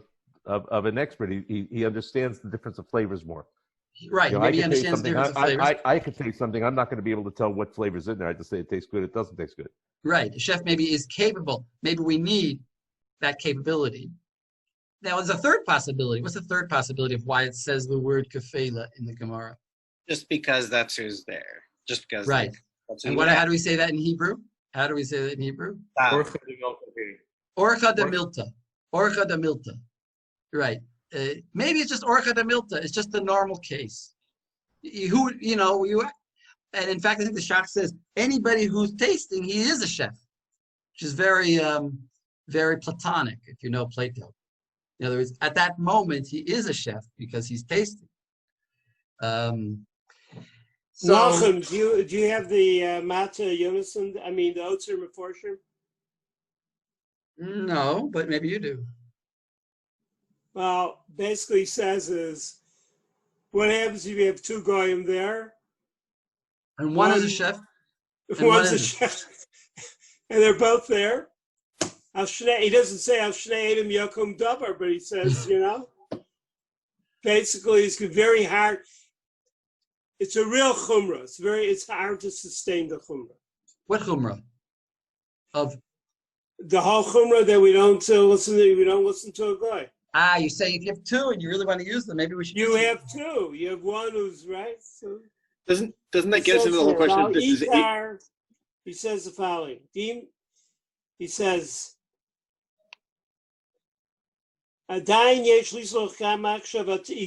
an expert. He understands the difference of flavors more. Right. You know, Maybe he I could taste understands something. difference of flavors. I could taste something. I'm not going to be able to tell what flavor's in there. I just say it tastes good. It doesn't taste good. Right. The chef maybe is capable. Maybe we need that capability. Now, there's a third possibility. What's the third possibility of why it says the word kafela in the Gemara? Just because that's who's there. Just because. Right. That's And how do we say that in Hebrew? How do we say that in Hebrew? Orcha de milta. Orcha de milta. Orcha de milta. Right. Maybe it's just orcha de milta. It's just the normal case. And in fact, I think the Shach says anybody who's tasting, he is a chef, which is very, very Platonic, if you know Plato. In other words, at that moment, he is a chef because he's tasting. Malcolm, do you have the Mata Yonason? I mean, the Otzer Meforshim? No, but maybe you do. Well, basically says is, what happens if you have two goyim there? And one is a chef. One's a chef. And they're both there. He doesn't say Al Shnei Edom Yokum Davar, but he says, basically it's very hard. It's a real chumrah. It's hard to sustain the chumrah. What chumrah? Of the whole chumrah that we don't listen to a guy. You say if you have two and you really want to use them, maybe we should. You have two. You have one who's right. So doesn't that get us into the whole question of this is he says the following. He says, he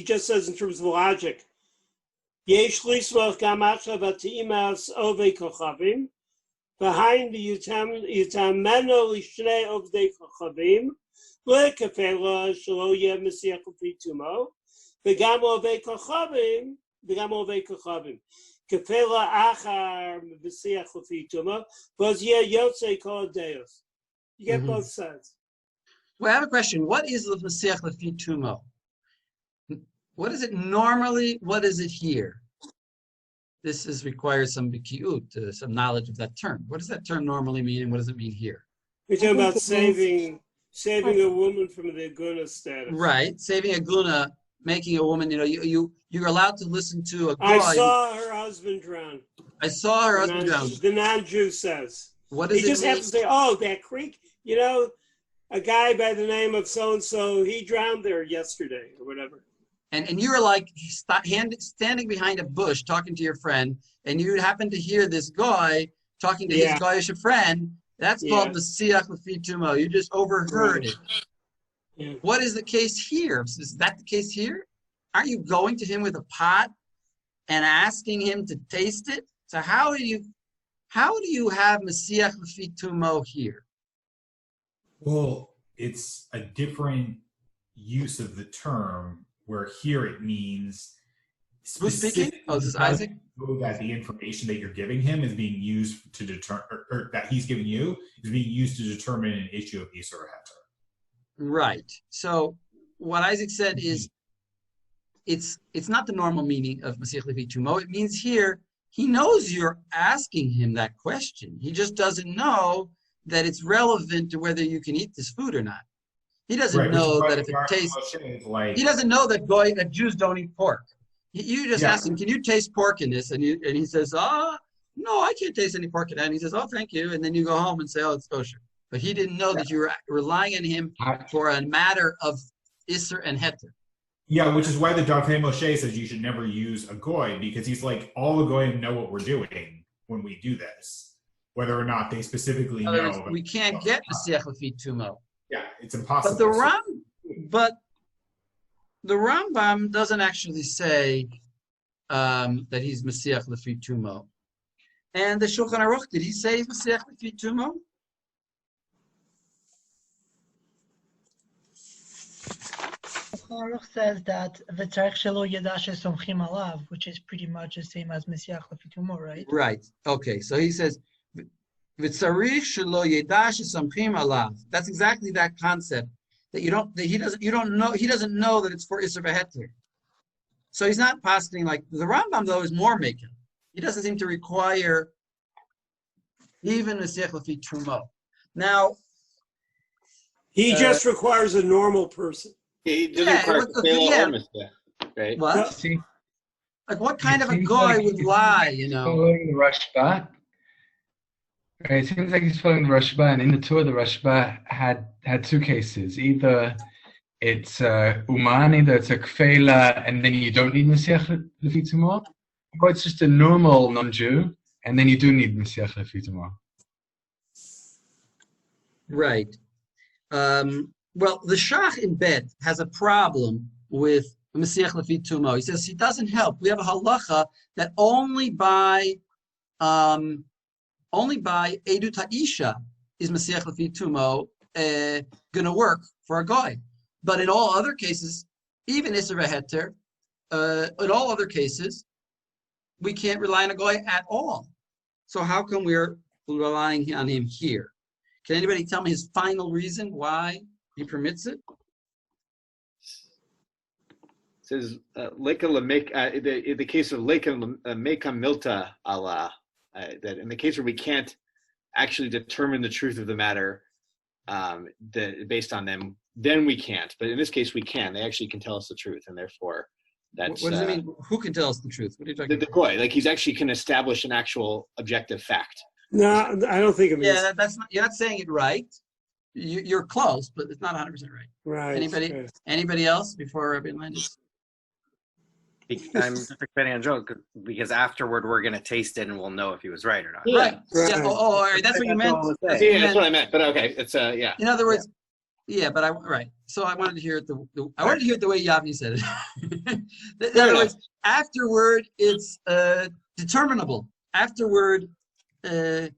just says in terms of logic, behind the Yutameno Lishnei of the Chachavim, Lekafela Shalo Yeh Mesiach Pitumo, Begam Ovei Kachavim, Kafela Achar Mesiach Pitumo, was Yeh Yotze Kol Deus. You get both sides. Well, I have a question. What is the Mesiach Lefi Tumo? What is it normally? What is it here? This requires some bikiut, some knowledge of that term. What does that term normally mean, and what does it mean here? We're talking about saving a woman from the guna status. Right, saving a guna, making a woman. You're allowed to listen to a. I saw her husband drown. I saw her husband drown. The non-Jew says. What does he just has to say, "Oh, that creek." A guy by the name of so and so, he drowned there yesterday, or whatever. And you were like standing behind a bush talking to your friend, and you happen to hear this guy talking to his Goyish friend. That's called the Mesiach Lefi Tumo. You just overheard it. Yeah. What is the case here? Is that the case here? Aren't you going to him with a pot and asking him to taste it? So how do you have Mesiach Lefi Tumo here? Well, it's a different use of the term, where here it means who's speaking? Oh, this is Isaac. That the information that you're giving him is being used to determine, or that he's giving you is being used to determine an issue of Isur or Heter. Right. So what Isaac said is, it's not the normal meaning of Mesiach Lefi Tumo. It means here he knows you're asking him that question. He just doesn't know that it's relevant to whether you can eat this food or not. He doesn't know that if it tastes. He doesn't know that Jews don't eat pork. You just ask him, "Can you taste pork in this?" And he says, "Oh, no, I can't taste any pork in that." And he says, "Oh, thank you." And then you go home and say, "Oh, it's kosher." But he didn't know that you were relying on him for a matter of Isser and Heter. Yeah, which is why the Dr. Moshe says you should never use a goy, because he's like, all the goyim know what we're doing when we do this, whether or not they specifically know. We can't get Mesiach Lefi Tumo. Yeah, it's impossible. But the Rambam doesn't actually say that he's Mesiach Lefi Tumo. And the Shulchan Aruch, did he say he's Mesiach Lefi Tumo? Shulchan Aruch says that v'tzarich shelo yeda shesomchim alav, which is pretty much the same as Mesiach Lefi Tumo, right? Right. Okay. So he says v'tzarich shelo yeda shesomchim alav. That's exactly that concept that he doesn't know that it's for Isser v'Heter. So he's not positing like the Rambam though is more making. He doesn't seem to require even Mesiach Lefi Tumo. Now he just requires a normal person. He doesn't require right? What? Like, what kind of a guy would lie, you know? Following the Rashba. Right, it seems like he's following the Rashba, and in the Torah, the Rashba had two cases. Either it's Uman, either it's a Kfela, and then you don't need Mesiach Lefitumah, or it's just a normal non-Jew, and then you do need Mesiach Lefitumah. Right. Well, the Shach in Bet has a problem with Mesiach Lefi Tumo. He says he doesn't help. We have a halacha that only by Edut Ha'isha is Mesiach Lefi Tumo going to work for a guy. But in all other cases, even Isser V'Heter, in all other cases, we can't rely on a guy at all. So how come we're relying on him here? Can anybody tell me his final reason why he permits it? It says the case of Leka Meka Milta Allah, that in the case where we can't actually determine the truth of the matter based on them, then we can't. But in this case, we can. They actually can tell us the truth, and therefore that's. What does it mean? Who can tell us the truth? What are you talking about? The goy, like he's actually can establish an actual objective fact. No, I don't think it means. Yeah, that's not. You're not saying it right. You're close, but it's not 100% right. Right. Anybody else before Rabbi Landis? I'm just expanding on a joke because afterward we're going to taste it and we'll know if he was right or not. Right. Yeah. All right. That's what you meant. That's what I meant. But okay, it's yeah. In other words, yeah. But right. So I wanted to hear it. I wanted to hear it the way Yavni said it. In other words, afterward it's determinable. Afterward. In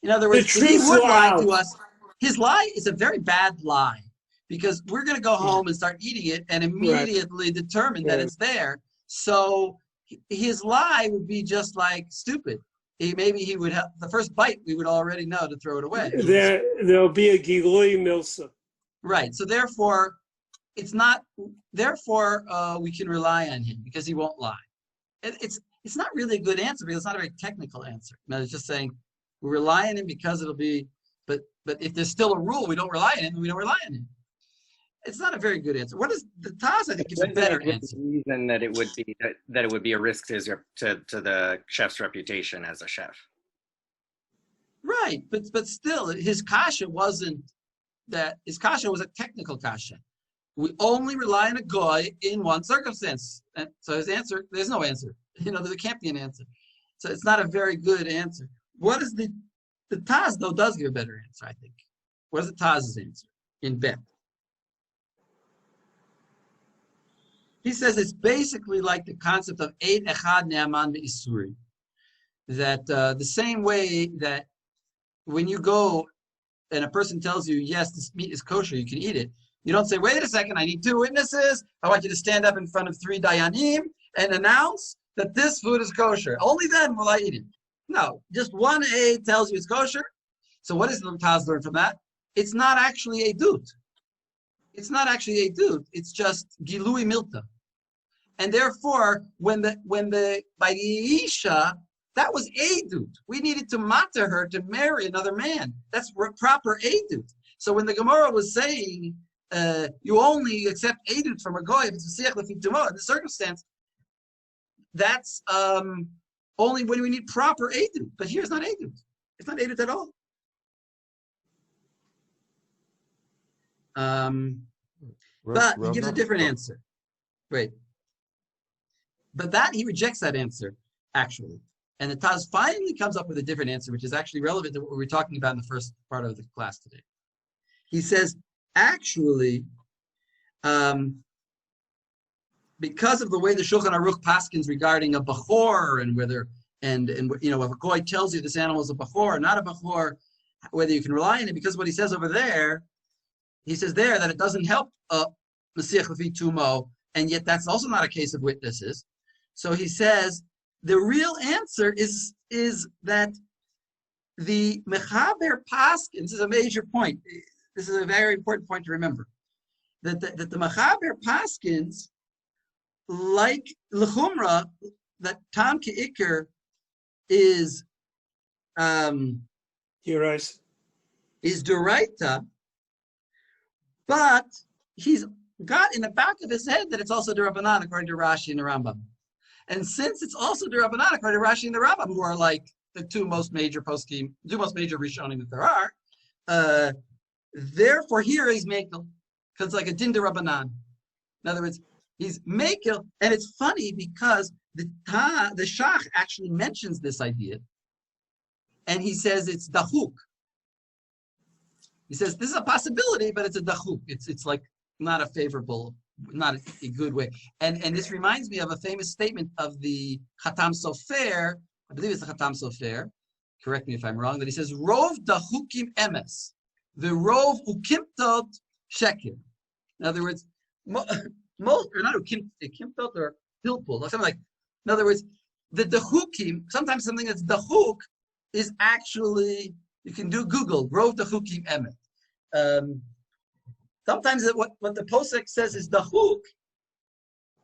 other words, if he would lie to us, his lie is a very bad lie because we're going to go home and start eating it and immediately determine that it's there. So his lie would be just like stupid. Maybe he would have the first bite. We would already know to throw it away. There'll be a Gilui Milsa. Right. So therefore, it's not. Therefore, we can rely on him because he won't lie. It's not really a good answer because it's not a very technical answer. No, it's just saying we rely on him because it'll be, but if there's still a rule, we don't rely on him, we don't rely on him. It's not a very good answer. What is the Taz? I think gives a better answer. The reason that it would be a risk to the chef's reputation as a chef. Right, but still, his kasha wasn't that. His kasha was a technical kasha. We only rely on a goy in one circumstance, and so his answer, there's no answer. There can't be an answer. So it's not a very good answer. What is the Taz, though, does give a better answer, I think. What is the Taz's answer in Bet? He says it's basically like the concept of Eid Echad Ne'aman Be'isuri. That the same way that when you go and a person tells you, yes, this meat is kosher, you can eat it, you don't say, wait a second, I need 2 witnesses. I want you to stand up in front of 3 dayanim and announce that this food is kosher. Only then will I eat it. No, just one aid tells you it's kosher. So what is the Taz learn from that? It's not actually a dut. It's not actually a dut. It's just gilui milta. And therefore, when the by the Isha, that was a dut. We needed to matter her to marry another man. That's proper a dut. So when the Gemara was saying you only accept a dut from a goy if it's Mesiach Lefi Tumo, in the circumstance, that's only when we need proper edut. But here it's not edut. It's not edut at all. But he gives a different answer. Right. But that he rejects that answer, actually. And the Taz finally comes up with a different answer, which is actually relevant to what we were talking about in the first part of the class today. He says, actually, because of the way the Shulchan Aruch paskins regarding a bachor and whether and if a goy tells you this animal is a bachor or not a bachor, whether you can rely on it, because what he says over there, he says there that it doesn't help Mesiach Lefi Tumo, and yet that's also not a case of witnesses. So he says the real answer is that the Mechaber paskins, this is a major point. This is a very important point to remember. That the Mechaber paskins, like L'chumra, that Tam Ke'ikr is is Doraita, but he's got in the back of his head that it's also D'Rabbanan according to Rashi and the Rambam. And since it's also the Rabbanan, according to Rashi and the Rambam, who are like the two most major Rishonim that there are, therefore here he's Mekel, because it's like a din de Rabbanan. In other words, he's Mekel, and it's funny because the Shach actually mentions this idea, and he says it's dachuk. He says this is a possibility, but it's a dachuk. It's like not a favorable, not a good way. And this reminds me of a famous statement of the Chatam Sofer. I believe it's the Chatam Sofer. Correct me if I'm wrong. That he says rov dachukim emes, the rov ukimtot sheker. In other words, most or not ukimtot or pilpul, or something like. In other words, the dachukim. Sometimes something that's dachuk is actually, you can do Google, rov dachukim emet. Sometimes what the posek says is dachuk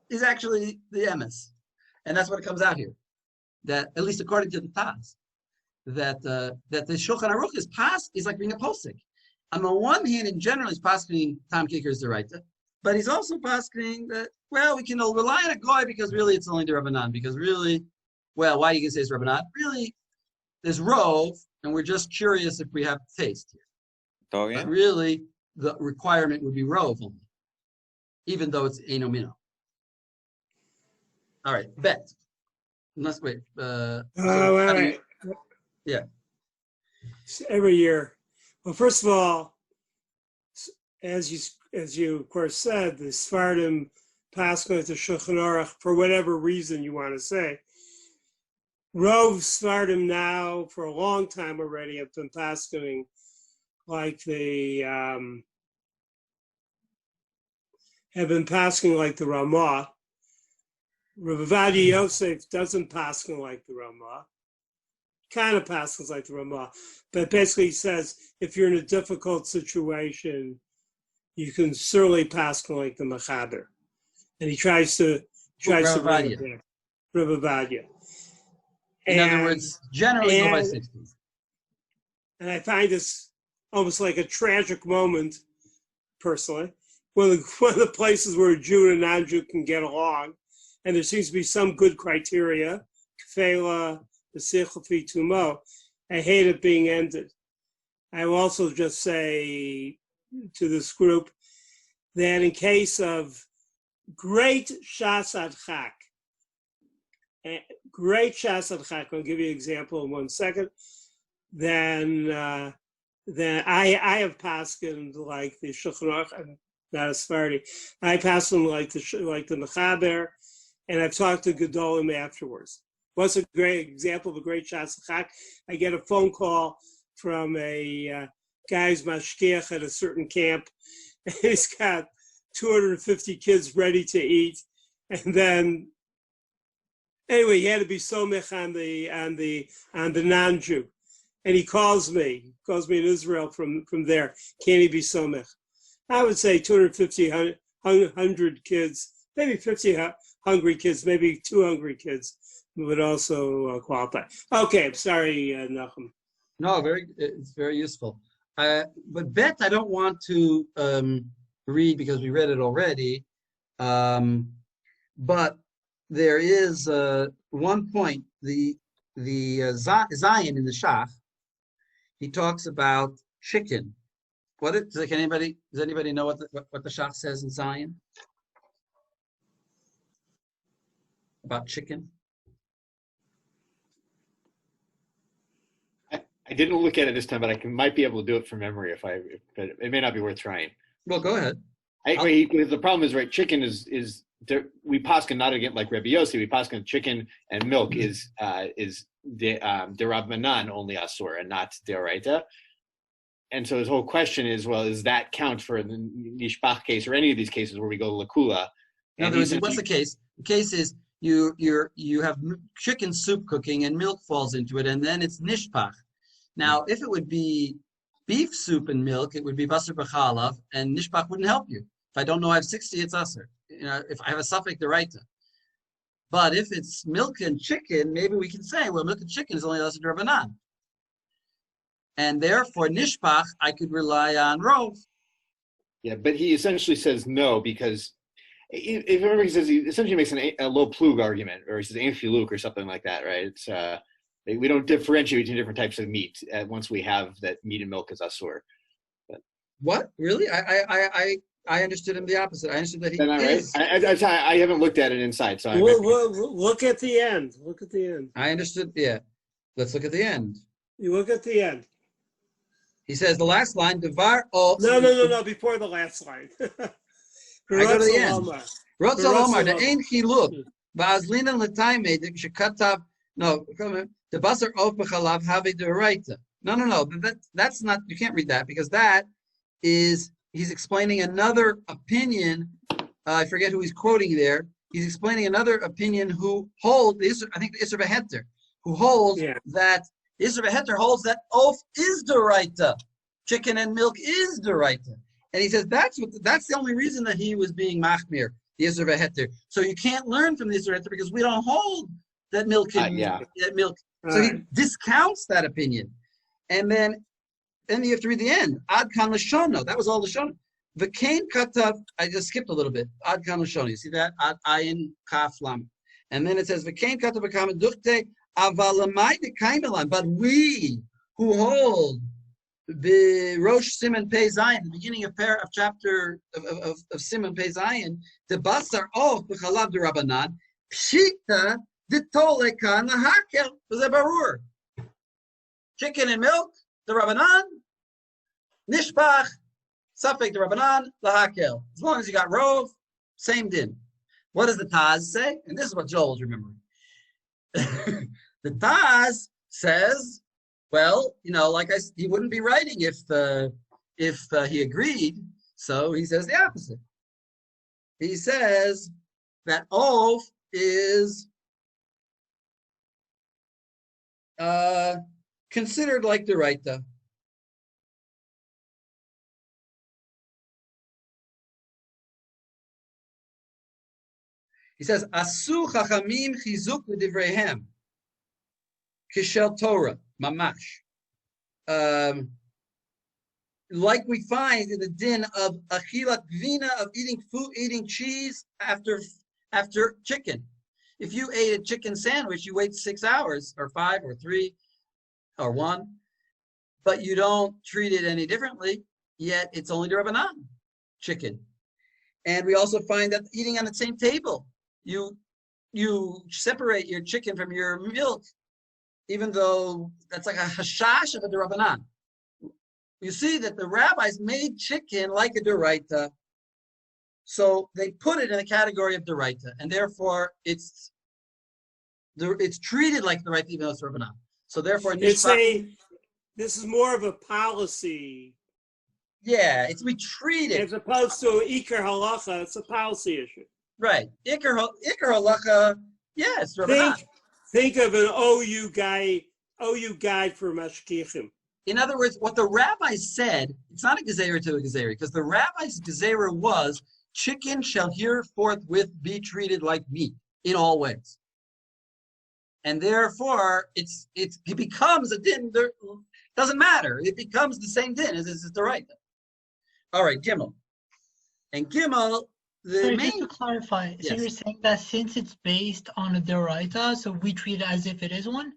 is actually the emes. And that's what it comes out here. That, at least according to the Taz, that the Shulchan Aruch is like being a posek. On the one hand, in general, he's posking Tom Kiker's Deraita, but he's also posking that, well, we can rely on a goy because really it's only the Rabbanan, because really, well, why are you going to say it's Rabbanan? Really, there's rov, and we're just curious if we have taste here. Oh, yeah. But really, the requirement would be rov only, even though it's Eino Mino. All right, bet. Let's wait. Wait. Yeah. Every year. Well, first of all, as you of course said, the Sephardim pass with the Shulchan Aruch for whatever reason you want to say. Rov Sephardim now for a long time already have been passing like the Ramah. Rav Ovadia Yosef doesn't paskin like the Ramah. Kind of paskins like the Ramah, but basically he says if you're in a difficult situation, you can certainly paskin like the Mechaber, and he tries to bring it there. Rav Ovadia. In other words, generally go by 60s. And I find this almost like a tragic moment, personally. One of the places where a Jew and a non-Jew can get along, and there seems to be some good criteria, kfela, the sichel tumo. I hate it being ended. I will also just say to this group that in case of great shas adchak, I'll give you an example in 1 second, then I have paskin like the Shulchan Aruch, I'm not a Sephardi. I pass them like the Mechaber, and I've talked to Gedolim afterwards. What's a great example of a great shas chak? I get a phone call from a guy's mashkiach at a certain camp, and he's got 250 kids ready to eat, and then anyway, he had to be somech on the non-Jew, and he calls me in Israel from there. Can he be somech? I would say 250, 100 kids, maybe 50 hungry kids, maybe 2 hungry kids would also qualify. Okay, I'm sorry, Nachum. No, it's very useful. But bet I don't want to read because we read it already. But there is one point, the Zion in the Shach, he talks about chicken. Does anybody know what the Shach says in Zion about chicken? I didn't look at it this time, but I might be able to do it from memory but it may not be worth trying. Well, go ahead. The problem is, right, chicken is we paskin not again like Rebbe Yossi, we paskin chicken and milk is the Rabbanan only asur and not deoraita. And so his whole question is, well, does that count for the nishpach case or any of these cases where we go lakula? In other words, what's the case? The case is you have chicken soup cooking and milk falls into it, and then it's nishpach. Now, if it would be beef soup and milk, it would be basar b'chalav, and nishpach wouldn't help you. If I don't know I have 60, it's aser. If I have a suffix deraita. But if it's milk and chicken, maybe we can say, well, milk and chicken is only aser d'Rabbanan. And therefore, nishpach, I could rely on rov. Yeah, but he essentially says no, because if you remember, he says he essentially makes a low plug argument, or he says ein chiluk or something like that, right? It's we don't differentiate between different types of meat once we have that meat and milk is asur. But, what really? I understood him the opposite. I understood that he is. Right? I haven't looked at it inside, so look at the end. Look at the end. I understood. Yeah, let's look at the end. You look at the end. He says the last line, Devar o. No, before the last line. I go to the end. Rotzel Omar, the Ein Chiluk, Va'azlina L'Taime, the Shekatav, no, the Basar Of B'Chalav Have D'Oraita. No. That's not, you can't read that because that is, he's explaining another opinion. I forget who he's quoting there. He's explaining another opinion who hold, I think the Isser Beheter, who holds that Isser Beheter holds that oaf is D'Oraita. Chicken and milk is D'Oraita. And he says that's the only reason that he was being machmir, the Isser Beheter. So you can't learn from the Isser Beheter because we don't hold that milk and that milk. So he discounts that opinion. And then you have to read the end. Ad kan l'shono. That was all l'shono. V'kein katav. I just skipped a little bit. Ad kan l'shono. You see that? Ad ayin kaf lam. And then it says v'kein katav v'kam duchte avalamai dekaimelan. But we who hold the Rosh SIman Pei Zayin, the beginning of chapter of SIman Pei Zayin, the Basar of B'Chalav D'Rabanan, Pshita D'Toleka Nahakel B'Zebarur. Chicken and milk, the Rabbanan, Nishpach, Safek the Rabbanan, Lahakel. As long as you got Rov, same din. What does the Taz say? And this is what Joel is remembering. The Taz says, well, he wouldn't be writing if he agreed. So he says the opposite. He says that Of is considered like the Raita. He says, Asu chachamim chizuk l'divreihem kishel Torah. Mamash. Like we find in the din of achilat gvina, of eating cheese after chicken. If you ate a chicken sandwich, you wait 6 hours, or 5, or 3, or 1, but you don't treat it any differently, yet it's only the Rabbanan, chicken. And we also find that eating on the same table, you separate your chicken from your milk, even though that's like a hashash of a derabanan. You see that the rabbis made chicken like a deraita, so they put it in the category of deraita, and therefore it's treated like deraita even though it's derabanan. So therefore, this is more of a policy. Yeah, we treat it as opposed to ikar halacha. It's a policy issue. Right, ikar halacha. Yeah, it's derabanan. Think of an OU guide for mashkichim. In other words, what the rabbi said, it's not a gezerah to a gezerah, because the rabbi's gezerah was, chicken shall hereforth be treated like meat in all ways. And therefore, it becomes a din. Doesn't matter. It becomes the same din as the right. All right, Gimel. And Gimel, just to clarify, so you're saying that since it's based on a deraita, so we treat it as if it is one?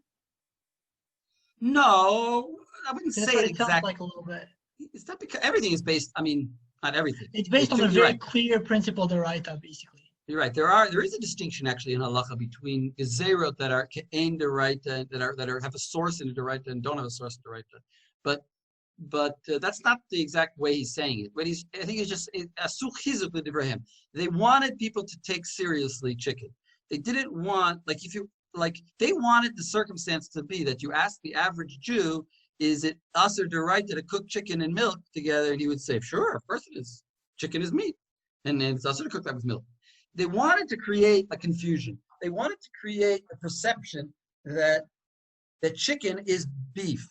No, I wouldn't say it exactly. Like a little bit. It's not because everything is based. I mean, not everything. It's based on a very clear principle deraita, basically. You're right. There is a distinction actually in halacha between gezerot that are ke'ein deraita, that have a source in the deraita and don't have a source in the deraita, but that's not the exact way he's saying it. But I think it's just asuk chizuk l'divrayim. They wanted people to take seriously chicken. They didn't want they wanted the circumstance to be that you ask the average Jew, is it aser deraita to cook chicken and milk together? And he would say, sure, of course it is. Chicken is meat, and then it's aser to cook that with milk. They wanted to create a confusion. They wanted to create a perception that chicken is beef.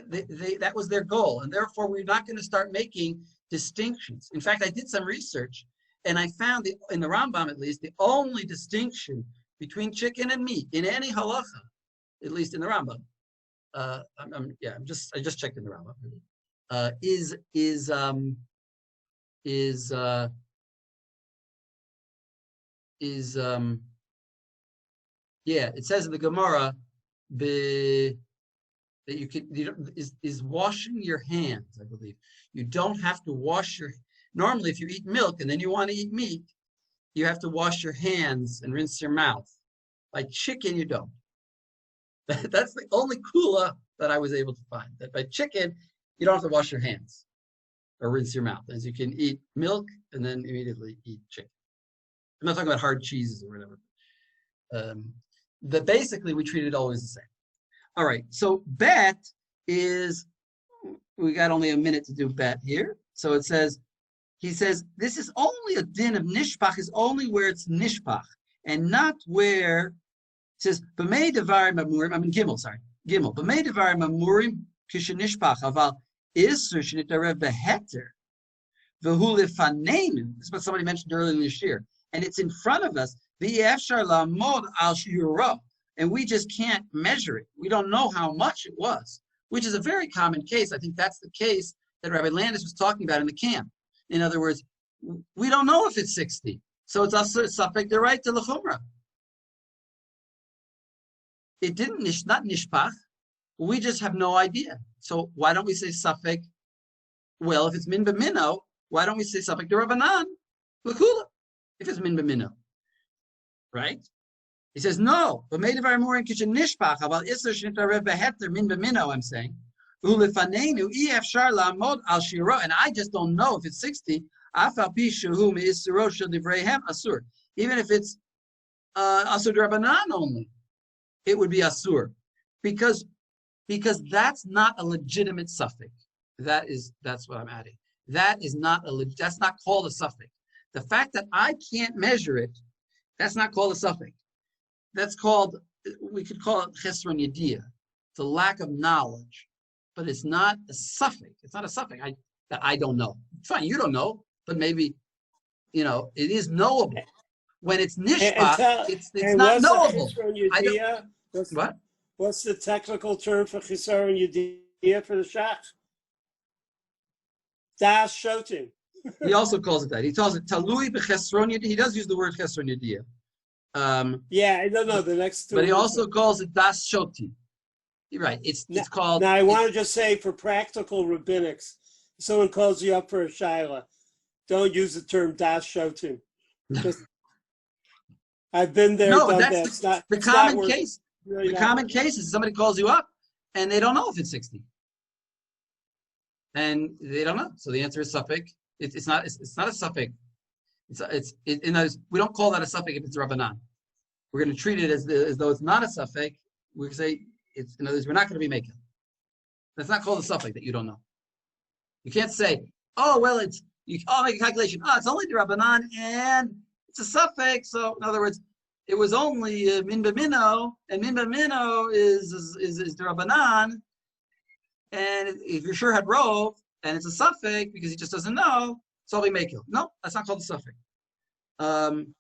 That was their goal, and therefore we're not going to start making distinctions. In fact, I did some research, and I found in the Rambam at least, the only distinction between chicken and meat in any halacha, at least in the Rambam, I just checked in the Rambam, is it says in the Gemara that is washing your hands, I believe. You don't have to wash normally if you eat milk and then you want to eat meat, you have to wash your hands and rinse your mouth. By chicken, you don't. That's the only kula that I was able to find. That by chicken, you don't have to wash your hands or rinse your mouth, as you can eat milk and then immediately eat chicken. I'm not talking about hard cheeses or whatever. Basically, we treat it always the same. All right, so bet is, we got only a minute to do bet here. So it says, he says, this is only a din of nishpach, is only where it's nishpach, and not where, it says, b'mei devarim amurim, I mean Gimel, sorry, Gimel, b'mei devarim amurim kishenishpach, aval isur shenitarev beheter, v'hu lefaneinu, this is what somebody mentioned earlier in this year, and it's in front of us, v'yefshar la'amod al Yoreh, and we just can't measure it. We don't know how much it was, which is a very common case. I think that's the case that Rabbi Landis was talking about in the camp. In other words, we don't know if it's 60. So it's also safek the to l'chumrah. It didn't, not nishpach. We just have no idea. So why don't we say safek? Well, if it's min b'mino, why don't we say safek the Rabbanan l'kula? If it's min b'mino, right? He says no. But made of our more in kitchen nishpach about isser shnitarev beheter min b'mino. I'm saying. And I just don't know if it's 60. Even if it's asur d'Rabbanan only, it would be asur, because that's not a legitimate suffix. That's what I'm adding. That's not called a suffix. The fact that I can't measure it, that's not called a suffix. That's called, we could call it chesron yediyah. It's a lack of knowledge. But it's not a suffix. It's not a suffix that I don't know. Fine, you don't know, but maybe, it is knowable. When it's nishpach, it's not knowable. What? What's the technical term for chisaron yediyah for the shach? Das shotim. He also calls it that. He calls it talui b'chesron yediyah. He does use the word chesron yediyah. Yeah, I don't know the next two. But he also calls it das shotim. You're right. It's called. Now I want to just say, for practical rabbinics, if someone calls you up for a shaila, don't use the term das shotim. I've been there. No, done that's that. the common case. Really, the common case is somebody calls you up and they don't know if it's 60, and they don't know. So the answer is suffix. It's not a suffix. We don't call that a suffix if it's Rabbanan. We're going to treat it as though it's not a suffix. We say. In other words, we're not going to be making. That's not called a suffix that you don't know. You can't say, oh, well, I'll make a calculation. Oh, it's only the Rabbanan and it's a suffix. So, in other words, it was only min b'mino, and min b'mino is the Rabbanan. And if you sure had rov, and it's a suffix because he just doesn't know, so I'll be making. No, that's not called a suffix. And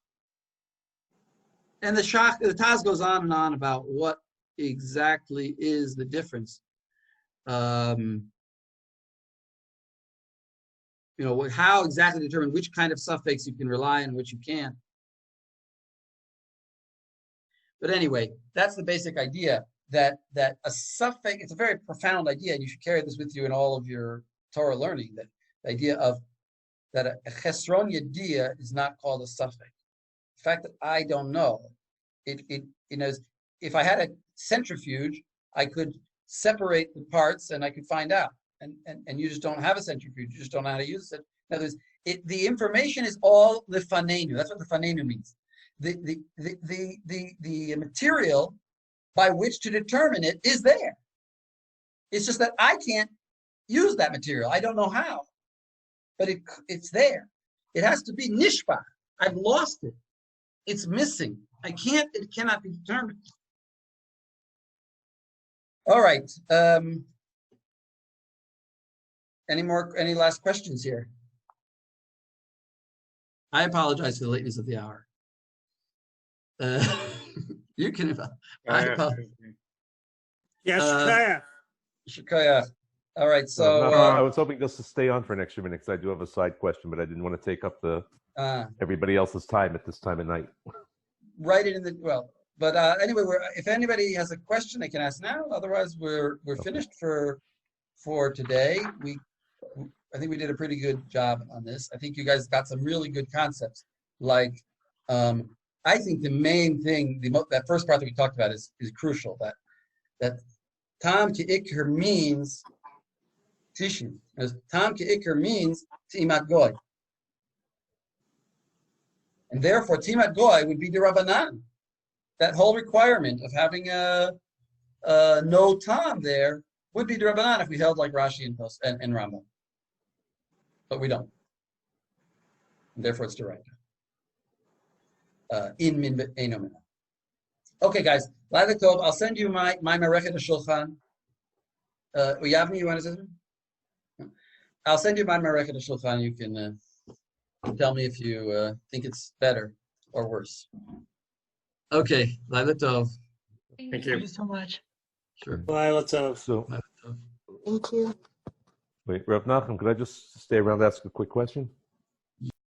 the Taz goes on and on about what exactly is the difference. How exactly determine which kind of suffix you can rely on and which you can't. But anyway, that's the basic idea that a suffix, it's a very profound idea, and you should carry this with you in all of your Torah learning, that the idea of that a chesron yediyah is not called a suffix. The fact that I don't know, if I had a centrifuge, I could separate the parts and I could find out. And you just don't have a centrifuge. You just don't know how to use it. In other words, the information is all lefaneinu. That's what lefaneinu means. The material by which to determine it is there. It's just that I can't use that material. I don't know how, but it's there. It has to be nishpach. I've lost it. It's missing. It cannot be determined. All right. Any last questions here? I apologize for the lateness of the hour. You can. I apologize. Yes, Shukayach. All right, so I was hoping just to stay on for an extra minute because I do have a side question, but I didn't want to take up everybody else's time at this time of night. Write it in the but anyway, if anybody has a question, they can ask now. Otherwise, we're finished for today. I think we did a pretty good job on this. I think you guys got some really good concepts. Like, I think the main thing, that first part that we talked about is crucial. That Tam Ki'ikr means Tishim. Tam Ki'ikr means Timat Goy. And therefore, Timat Goy would be the Rabbanan. That whole requirement of having no Tam there would be the Rabbanan if we held like Rashi and Rambam. But we don't. And therefore, it's the right. In min eino mina. Okay, guys. Laila Tov, I'll send you my Marechet HaShulchan. Yavni, you want to say something? I'll send you my Marechet HaShulchan. You can tell me if you think it's better or worse. Okay, Laila Tov. Thank you. Thank you so much. Sure. Laila Tov. So, Thank you. wait, Rav Nachum, could I just stay around to ask a quick question?